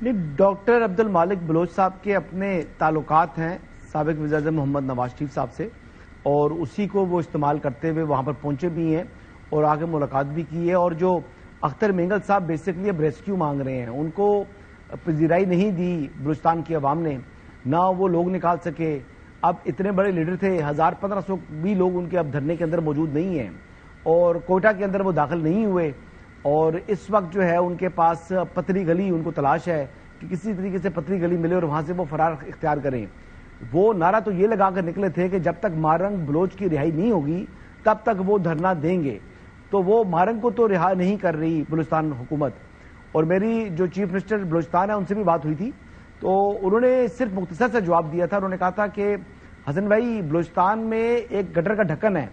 نہیں, ڈاکٹر عبدالمالک بلوچ صاحب کے اپنے تعلقات ہیں سابق وزیر اعظم محمد نواز شریف صاحب سے, اور اسی کو وہ استعمال کرتے ہوئے وہاں پر پہنچے بھی ہیں اور آگے ملاقات بھی کی ہے. اور جو اختر مینگل صاحب بیسکلی اب ریسکیو مانگ رہے ہیں, ان کو پذیرائی نہیں دی بلوچستان کی عوام نے, نہ وہ لوگ نکال سکے. اب اتنے بڑے لیڈر تھے, 1500 بھی لوگ ان کے اب دھرنے کے اندر موجود نہیں ہیں, اور کوئٹہ کے اندر وہ داخل نہیں ہوئے, اور اس وقت جو ہے ان کے پاس پتری گلی ان کو تلاش ہے کہ کسی طریقے سے پتری گلی ملے اور وہاں سے وہ فرار اختیار کریں. وہ نعرہ تو یہ لگا کر نکلے تھے کہ جب تک مارنگ بلوچ کی رہائی نہیں ہوگی تب تک وہ دھرنا دیں گے. تو وہ مارنگ کو تو رہا نہیں کر رہی بلوچستان حکومت. اور میری جو چیف منسٹر بلوچستان ہے ان سے بھی بات ہوئی تھی, تو انہوں نے صرف مختصر سے جواب دیا تھا. انہوں نے کہا تھا کہ حسن بھائی, بلوچستان میں ایک گٹر کا ڈھکن ہے,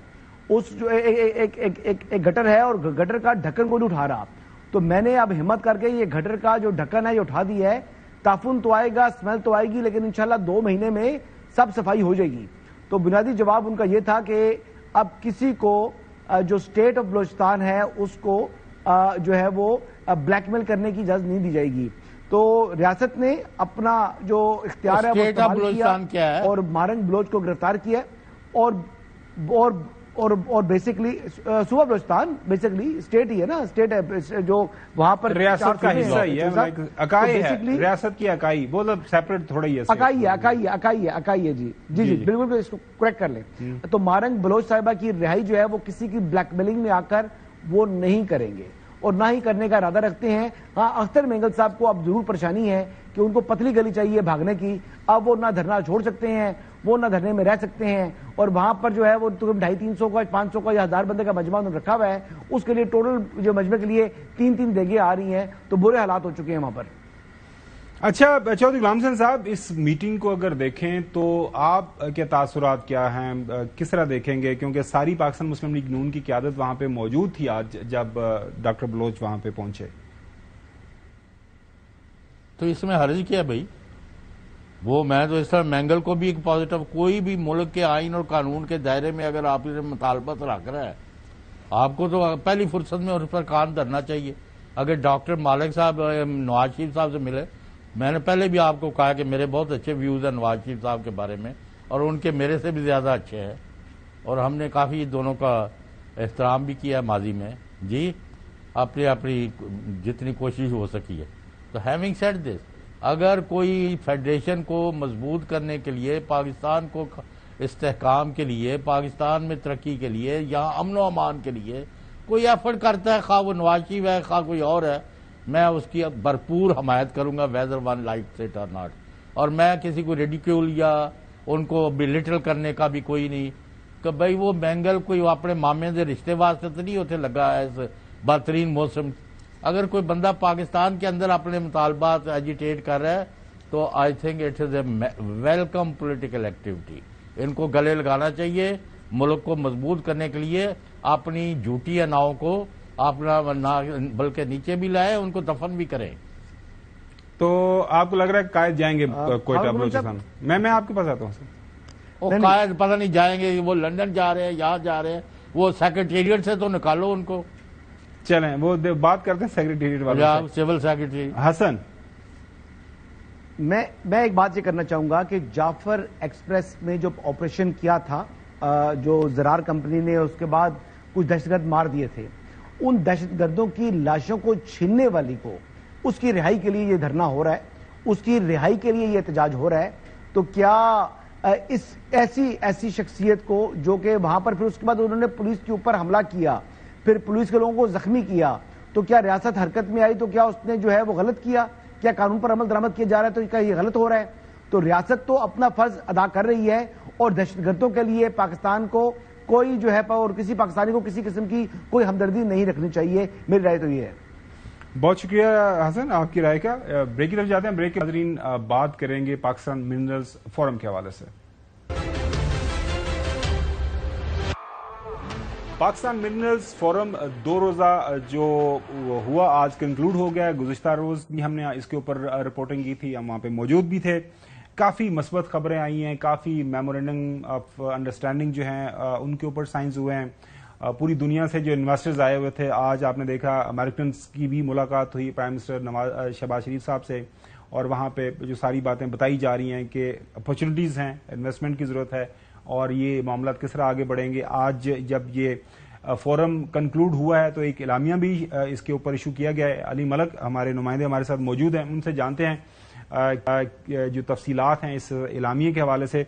اس جو ایک گٹر ہے اور گٹر کا ڈھکن کو نہیں اٹھا رہا, تو میں نے اب ہمت کر کے یہ گٹر کا جو ڈھکن ہے یہ اٹھا دیا ہے. تعفن تو آئے گا, اسمیل تو آئے گی, لیکن انشاءاللہ 2 مہینے میں سب صفائی ہو جائے گی. تو بنیادی جواب ان کا یہ تھا کہ اب کسی کو جو اسٹیٹ آف بلوچستان ہے اس کو جو ہے وہ بلیک میل کرنے کی اجازت نہیں دی جائے گی. تو ریاست نے اپنا جو اختیار ہے وہ استعمال کیا اور مارنگ بلوچ کو گرفتار کیا اور بیسکلی صوبہ بلوچستان بیسکلی اسٹیٹ ہی ہے نا, اسٹیٹ ہے جو وہاں پر ریاست کا حصہ ہی ہے, اکائی ہے, ریاست کی اکائی, وہ سیپریٹ تھوڑا ہی ہے, اکائی ہے. جی جی جی بالکل اس کو کریکٹ کر لیں. تو مارنگ بلوچ صاحبہ کی رہائی جو ہے وہ کسی کی بلیک میلنگ میں آ کر وہ نہیں کریں گے اور نہ ہی کرنے کا ارادہ رکھتے ہیں. ہاں اختر مینگل صاحب کو اب ضرور پریشانی ہے کہ ان کو پتلی گلی چاہیے بھاگنے کی. اب وہ نہ دھرنا چھوڑ سکتے ہیں, وہ نہ دھرنے میں رہ سکتے ہیں, اور وہاں پر جو ہے وہ 250-300 کا 500 کا یا 1000 بندے کا مجمع انہوں نے رکھا ہوا ہے. اس کے لیے ٹوٹل جو مجمع کے لیے 3 دیگیں آ رہی ہیں, تو برے حالات ہو چکے ہیں وہاں پر. اچھا چودھری غلام حسین صاحب, اس میٹنگ کو اگر دیکھیں تو آپ کے تاثرات کیا ہیں, کس طرح دیکھیں گے, کیونکہ ساری پاکستان مسلم لیگ نون کی قیادت وہاں پہ موجود تھی آج جب ڈاکٹر بلوچ وہاں پہ پہنچے. تو اس میں حرج کیا بھائی, وہ میں تو اس طرح مینگل کو بھی ایک پازیٹو, کوئی بھی ملک کے آئین اور قانون کے دائرے میں اگر آپ اسے مطالبات رکھ رہا ہے, آپ کو تو پہلی فرصت میں اس پر کان دھرنا چاہیے. اگر ڈاکٹر مالک صاحب نواز شریف صاحب سے ملے, میں نے پہلے بھی آپ کو کہا کہ میرے بہت اچھے ویوز ہیں نواز شریف صاحب کے بارے میں, اور ان کے میرے سے بھی زیادہ اچھے ہیں, اور ہم نے کافی دونوں کا احترام بھی کیا ماضی میں. جی اپنی جتنی کوشش ہو سکی ہے. تو ہیونگ سیڈ دس, اگر کوئی فیڈریشن کو مضبوط کرنے کے لیے, پاکستان کو استحکام کے لیے, پاکستان میں ترقی کے لیے, یہاں امن و امان کے لیے کوئی ایفرٹ کرتا ہے, خواہ وہ نواز شریف ہے خواہ کوئی اور ہے, میں اس کی بھرپور حمایت کروں گا, ویدر ون لائک اٹ اور ناٹ. اور میں کسی کو ریڈیکیول یا ان کو بلیٹل کرنے کا بھی کوئی نہیں کہ بھائی وہ مینگل کوئی اپنے مامے سے رشتے واسطے تو نہیں ہوتے لگا ہے اس بہترین موسم. اگر کوئی بندہ پاکستان کے اندر اپنے مطالبات ایجیٹیٹ کر رہا ہے تو I think it is a welcome political activity. ان کو گلے لگانا چاہیے, ملک کو مضبوط کرنے کے لیے اپنی جھوٹی اناؤں کو اپنا بلکہ نیچے بھی لائے, ان کو دفن بھی کریں. تو آپ کو لگ رہا ہے قائد جائیں گے کوئٹہ بلوچستان؟ میں آپ کے پاس آتا ہوں سر. وہ قائد پتہ نہیں جائیں گے, وہ لندن جا رہے ہیں, یہاں جا رہے ہیں, وہ سیکرٹریٹ سے تو نکالو ان کو. چلیں وہ بات کرتے ہیں سیکرٹریٹ والے, سول سیکرٹری. حسن, میں ایک بات یہ کرنا چاہوں گا کہ جعفر ایکسپریس میں جو آپریشن کیا تھا جو زرار کمپنی نے, اس کے بعد کچھ دہشت گرد مار دیے تھے, ان دہشت گردوں کی لاشوں کو چھیننے والی کو اس کی رہائی کے لیے یہ دھرنا ہو رہا ہے, اس کی رہائی کے لیے یہ احتجاج ہو رہا ہے. تو کیا اس ایسی شخصیت کو جو کہ وہاں پر پھر اس کے بعد انہوں نے پولیس کے اوپر حملہ کیا, پھر پولیس کے لوگوں کو زخمی کیا, تو کیا ریاست حرکت میں آئی؟ تو کیا اس نے جو ہے وہ غلط کیا؟ کیا قانون پر عمل درآمد کیا جا رہا ہے تو کیا یہ غلط ہو رہا ہے؟ تو ریاست تو اپنا فرض ادا کر رہی ہے, اور دہشت گردوں کے لیے پاکستان کو کوئی جو ہے اور کسی پاکستانی کو کسی قسم کی کوئی ہمدردی نہیں رکھنی چاہیے. میری رائے تو یہ ہے. بہت شکریہ حسن آپ کی رائے کا. بریک کی طرف جاتے ہیں. بریک کے حاضرین بات کریں گے پاکستان منرلز فورم کے حوالے سے. پاکستان منرلز فورم 2 روزہ جو ہوا آج کنکلوڈ ہو گیا. گزشتہ روز بھی ہم نے اس کے اوپر رپورٹنگ کی تھی, ہم وہاں پہ موجود بھی تھے. کافی مثبت خبریں آئی ہیں, کافی میمورینڈم آف انڈرسٹینڈنگ جو ہیں ان کے اوپر سائنز ہوئے ہیں. پوری دنیا سے جو انویسٹرز آئے ہوئے تھے, آج آپ نے دیکھا امریکنز کی بھی ملاقات ہوئی پرائم منسٹر شہباز شریف صاحب سے, اور وہاں پہ جو ساری باتیں بتائی جا رہی ہیں کہ اپرچونیٹیز ہیں, انویسٹمنٹ کی ضرورت ہے, اور یہ معاملات کس طرح آگے بڑھیں گے. آج جب یہ فورم کنکلوڈ ہوا ہے تو ایک اعلامیہ بھی اس کے اوپر ایشو کیا گیا ہے. علی ملک ہمارے نمائندے ہمارے ساتھ موجود ہیں, ان سے جانتے ہیں جو تفصیلات ہیں اس اعلامیے کے حوالے سے.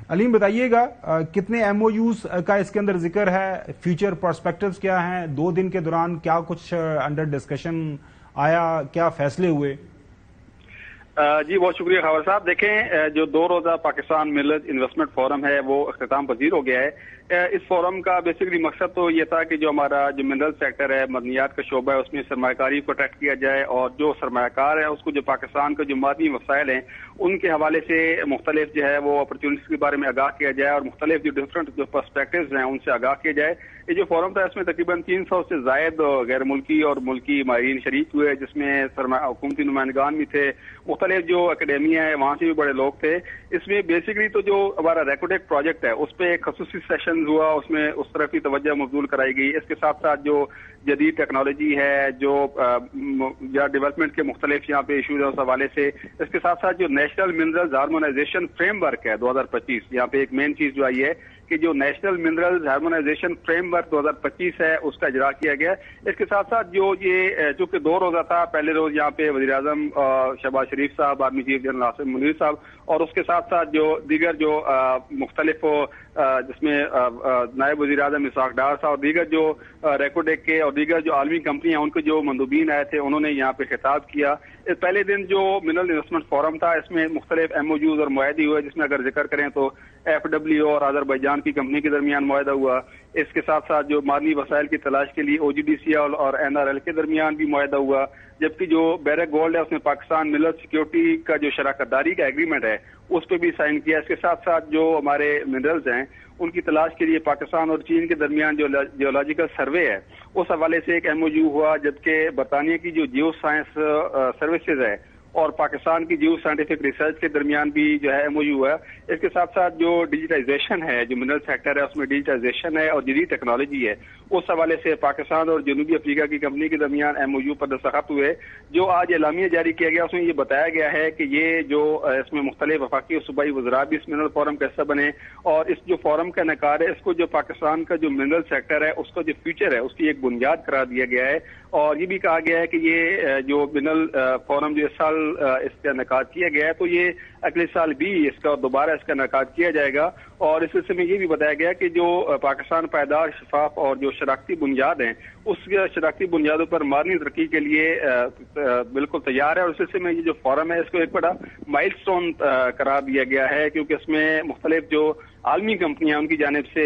علیم بتائیے گا کتنے ایم او یوز کا اس کے اندر ذکر ہے, فیوچر پرسپیکٹوز کیا ہیں, 2 دن کے دوران کیا کچھ انڈر ڈسکشن آیا, کیا فیصلے ہوئے؟ جی بہت شکریہ خاور صاحب. دیکھیں جو 2 روزہ پاکستان منرلز انویسٹمنٹ فورم ہے وہ اختتام پذیر ہو گیا ہے. اس فورم کا بیسکلی مقصد تو یہ تھا کہ جو ہمارا جو منرل سیکٹر ہے, مدنیات کا شعبہ ہے, اس میں سرمایہ کاری کو اٹریکٹ کیا جائے, اور جو سرمایہ کار ہے اس کو جو پاکستان کے جو معدنی وسائل ہیں ان کے حوالے سے مختلف جو ہے وہ اپرچونیٹیز کے بارے میں آگاہ کیا جائے, اور مختلف جو ڈفرینٹ جو پرسپیکٹوز ہیں ان سے آگاہ کیا جائے. یہ جو فورم تھا اس میں تقریباً 300 سے زائد غیر ملکی اور ملکی ماہرین شریک ہوئے, جس میں حکومتی نمائندگان بھی تھے, مختلف مختلف جو اکیڈمیا ہے وہاں سے بھی بڑے لوگ تھے. اس میں بیسکلی تو جو ہمارا ریکوٹیک پروجیکٹ ہے اس پہ ایک خصوصی سیشن ہوا, اس میں اس طرف کی توجہ مبذول کرائی گئی. اس کے ساتھ ساتھ جو جدید ٹیکنالوجی ہے, جو ڈیولپمنٹ کے مختلف یہاں پہ ایشوز ہیں اس حوالے سے, اس کے ساتھ ساتھ جو national minerals harmonisation frame work ہے 2025, یہاں پہ ایک مین چیز جو آئی ہے کہ جو national minerals harmonisation frame work 2025 ہے اس کا اجرا کیا گیا. اس کے ساتھ ساتھ جو یہ چونکہ 2 روزہ تھا, پہلے روز یہاں پہ وزیر اعظم شہباز شریف صاحب, army chief general Asim Munir صاحب, اور اس کے ساتھ ساتھ جو دیگر جو مختلف جس میں نائب وزیر اعظم اسحاق ڈار صاحب اور دیگر جو ریکوڈیک کے اور دیگر جو عالمی کمپنیاں ان کے جو مندوبین آئے تھے انہوں نے یہاں پہ خطاب کیا. پہلے دن جو منرل انویسٹمنٹ فورم تھا اس میں مختلف ایم او یوز اور معاہدے ہوئے, جس میں اگر ذکر کریں تو ایف ڈبلیو اور آذربائیجان کی کمپنی کے درمیان معاہدہ ہوا. اس کے ساتھ ساتھ جو معدنی وسائل کی تلاش کے لیے او جی ڈی سی ایل اور این آر ایل کے درمیان بھی معاہدہ ہوا. جبکہ جو بیرک گولڈ ہے اس میں پاکستان منرل سیکیورٹی کا جو شراکت داری کا ایگریمنٹ ہے اس پہ بھی سائن کیا. اس کے ساتھ ساتھ جو ہمارے منرلز ہیں ان کی تلاش کے لیے پاکستان اور چین کے درمیان جو جیولوجیکل سروے ہے اس حوالے سے ایک ایم او یو ہوا. جبکہ برطانیہ کی جو جیو سائنس سروسز ہے اور پاکستان کی جیو سائنٹیفک ریسرچ کے درمیان بھی جو ہے ایم او یو ہے. اس کے ساتھ ساتھ جو ڈیجیٹائزیشن ہے, جو منرل سیکٹر ہے اس میں ڈیجیٹائزیشن ہے اور جدید ٹیکنالوجی ہے, اس حوالے سے پاکستان اور جنوبی افریقہ کی کمپنی کے درمیان ایم او یو پر دستخط ہوئے. جو آج اعلامیہ جاری کیا گیا اس میں یہ بتایا گیا ہے کہ یہ جو اس میں مختلف وفاقی اور صوبائی وزراء بھی اس منرل فورم کا حصہ بنے, اور اس جو فورم کا انعقاد ہے اس کو جو پاکستان کا جو منرل سیکٹر ہے اس کا جو فیوچر ہے اس کی ایک بنیاد قرار دیا گیا ہے. اور یہ بھی کہا گیا ہے کہ یہ جو منرل فورم جو اس سال اس کا انعقاد کیا گیا ہے تو یہ اگلے سال بھی اس کا دوبارہ اس کا انعقاد کیا جائے گا. اور اس سلسلے میں یہ بھی بتایا گیا کہ جو پاکستان پائیدار, شفاف اور جو شراکتی بنیاد ہیں اس شراکتی بنیادوں پر مارنی ترقی کے لیے بالکل تیار ہے. اور اس سلسلے میں یہ جو فورم ہے اس کو ایک بڑا مائل سٹون قرار دیا گیا ہے, کیونکہ اس میں مختلف جو عالمی کمپنیاں ان کی جانب سے,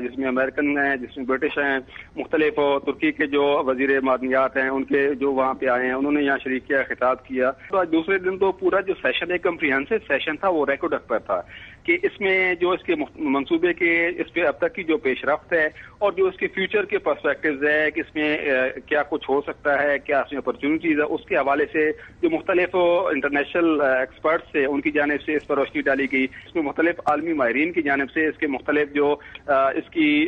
جس میں امریکن ہیں, جس میں برٹش ہیں, مختلف ترکی کے جو وزیر معدنیات ہیں ان کے جو وہاں پہ آئے ہیں انہوں نے یہاں شریک کیا, خطاب کیا. تو آج دوسرے دن تو پورا جو سیشن ہے کمپریہنسو سیشن تھا وہ ریکوڈک پر تھا کہ اس میں جو اس کے منصوبے کے اس پہ اب تک کی جو پیش رفت ہے اور جو اس کے فیوچر کے پرسپیکٹوز ہے کہ اس میں کیا کچھ ہو سکتا ہے, کیا اس میں اپرچونیٹیز ہے, اس کے حوالے سے جو مختلف انٹرنیشنل ایکسپرٹس ہیں ان کی جانب سے اس پر روشنی ڈالی گئی. اس میں مختلف عالمی ماہرین کی جانب سے اس کے مختلف جو اس کی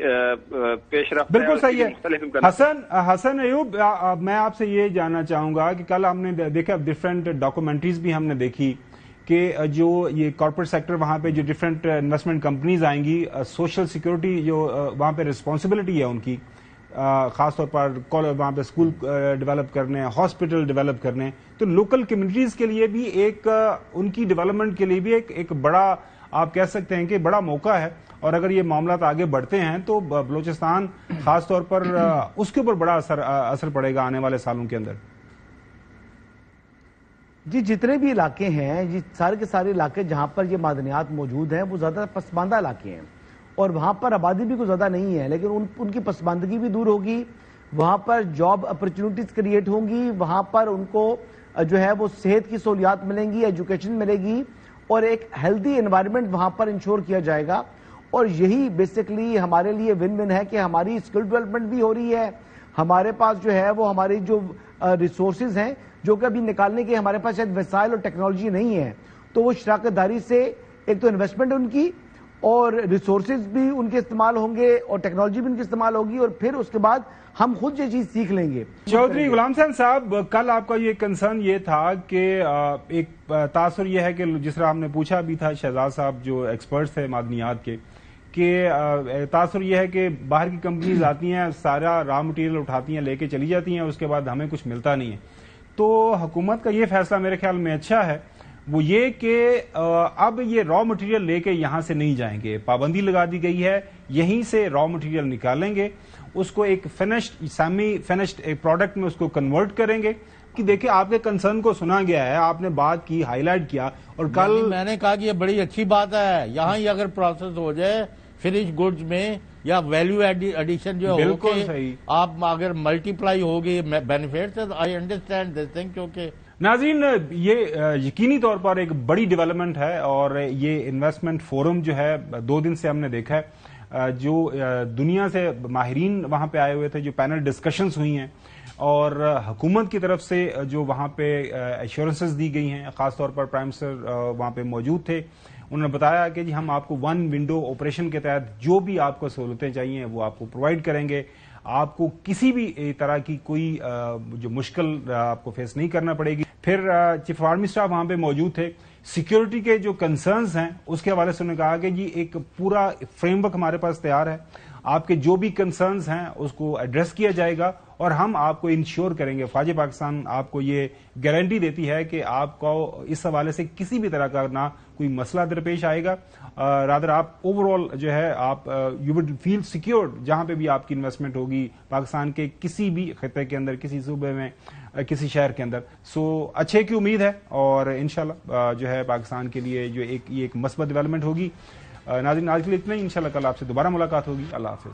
پیش رفت بالکل صحیح ہے. حسن ایوب, میں آپ سے یہ جاننا چاہوں گا کہ کل ہم نے دیکھا ڈفرینٹ ڈاکومنٹریز بھی ہم نے دیکھی کہ جو یہ کارپوریٹ سیکٹر وہاں پہ جو ڈفرینٹ انویسٹمنٹ کمپنیز آئیں گی, سوشل سیکورٹی جو وہاں پہ رسپانسبلٹی ہے ان کی, خاص طور پر وہاں پہ اسکول ڈیولپ کرنے, ہاسپٹل ڈیولپ کرنے, تو لوکل کمیونٹیز کے لیے بھی ایک ان کی ڈیولپمنٹ کے لیے بھی ایک بڑا آپ کہہ سکتے ہیں کہ بڑا موقع ہے. اور اگر یہ معاملات آگے بڑھتے ہیں تو بلوچستان خاص طور پر اس کے اوپر بڑا اثر پڑے گا آنے والے سالوں کے اندر. جی جتنے بھی علاقے ہیں, جی سارے کے سارے علاقے جہاں پر یہ معدنیات موجود ہیں وہ زیادہ پسماندہ علاقے ہیں اور وہاں پر آبادی بھی کوئی زیادہ نہیں ہے, لیکن ان کی پسماندگی بھی دور ہوگی, وہاں پر جاب اپرچونٹیز کریٹ ہوں گی, وہاں پر ان کو جو ہے وہ صحت کی سہولیات ملیں گی, ایجوکیشن ملے گی اور ایک ہیلدی انوائرمنٹ وہاں پر انشور کیا جائے گا. اور یہی بیسکلی ہمارے لیے ون ون ہے کہ ہماری اسکل ڈیولپمنٹ بھی ہو رہی ہے, ہمارے پاس جو ہے وہ ہماری جو ریسورسز ہیں جو کہ ابھی نکالنے کے ہمارے پاس شاید وسائل اور ٹیکنالوجی نہیں ہے, تو وہ شراکت داری سے ایک تو انویسٹمنٹ ان کی اور ریسورسز بھی ان کے استعمال ہوں گے اور ٹیکنالوجی بھی ان کی استعمال ہوگی, اور پھر اس کے بعد ہم خود یہ چیز سیکھ لیں گے. چودھری غلام حسین صاحب, کل آپ کا یہ کنسرن یہ تھا کہ ایک تاثر یہ ہے کہ جس طرح ہم نے پوچھا بھی تھا شہزاد صاحب جو ایکسپرٹس تھے معدنیات کے, کہ تاثر یہ ہے کہ باہر کی کمپنیز آتی ہیں, سارا را مٹیریل اٹھاتی ہیں, لے کے چلی جاتی ہیں, اس کے بعد ہمیں کچھ ملتا نہیں ہے. تو حکومت کا یہ فیصلہ میرے خیال میں اچھا ہے, وہ یہ کہ اب یہ را مٹیریل لے کے یہاں سے نہیں جائیں گے, پابندی لگا دی گئی ہے, یہیں سے را مٹیریل نکالیں گے, اس کو ایک فنشڈ سیمی فنشڈ ایک پروڈکٹ میں اس کو کنورٹ کریں گے. کہ دیکھیں آپ کے کنسرن کو سنا گیا ہے, آپ نے بات کی, ہائی لائٹ کیا, اور کل میں نے کہا کہ یہ بڑی اچھی بات ہے, یہاں ہی اگر پروسیس ہو جائے فنش گڈز میں یا ویلیو ایڈیشن جو بالکل صحیح, آپ اگر ملٹی پلائی ہوگی benefits, I understand this thing. کیونکہ ناظرین یہ یقینی طور پر ایک بڑی ڈیولپمنٹ ہے, اور یہ انویسٹمنٹ فورم جو ہے 2 دن سے ہم نے دیکھا ہے, جو دنیا سے ماہرین وہاں پہ آئے ہوئے تھے, جو پینل ڈسکشنز ہوئی ہیں, اور حکومت کی طرف سے جو وہاں پہ ایشورنسز دی گئی ہیں, خاص طور پر پرائم منسٹر وہاں پہ موجود تھے, انہوں نے بتایا کہ جی ہم آپ کو ون ونڈو آپریشن کے تحت جو بھی آپ کو سہولتیں چاہیے وہ آپ کو پرووائڈ کریں گے, آپ کو کسی بھی طرح کی کوئی جو مشکل آپ کو فیس نہیں کرنا پڑے گی. پھر چیف آف آرمی اسٹاف وہاں پہ موجود تھے, سیکیورٹی کے جو کنسرنز ہیں اس کے حوالے سے انہوں نے کہا کہ جی ایک پورا فریم ورک ہمارے پاس تیار ہے, آپ کے جو بھی کنسرنز ہیں اس کو ایڈریس کیا جائے گا, اور ہم آپ کو انشور کریں گے. فوج پاکستان آپ کو یہ گارنٹی دیتی ہے کہ آپ کو اس حوالے سے کسی بھی طرح کا نہ کوئی مسئلہ درپیش آئے گا, رادر آپ اوور آل جو ہے آپ یو وڈ فیل سیکیورڈ جہاں پہ بھی آپ کی انویسٹمنٹ ہوگی پاکستان کے کسی بھی خطے کے اندر, کسی صوبے میں, کسی شہر کے اندر. سو اچھے کی امید ہے, اور انشاءاللہ جو ہے پاکستان کے لیے جو یہ ایک مثبت ڈیولپمنٹ ہوگی. ناظرین آج کے لیے اتنا ہی, انشاءاللہ کل آپ سے دوبارہ ملاقات ہوگی. اللہ حافظ.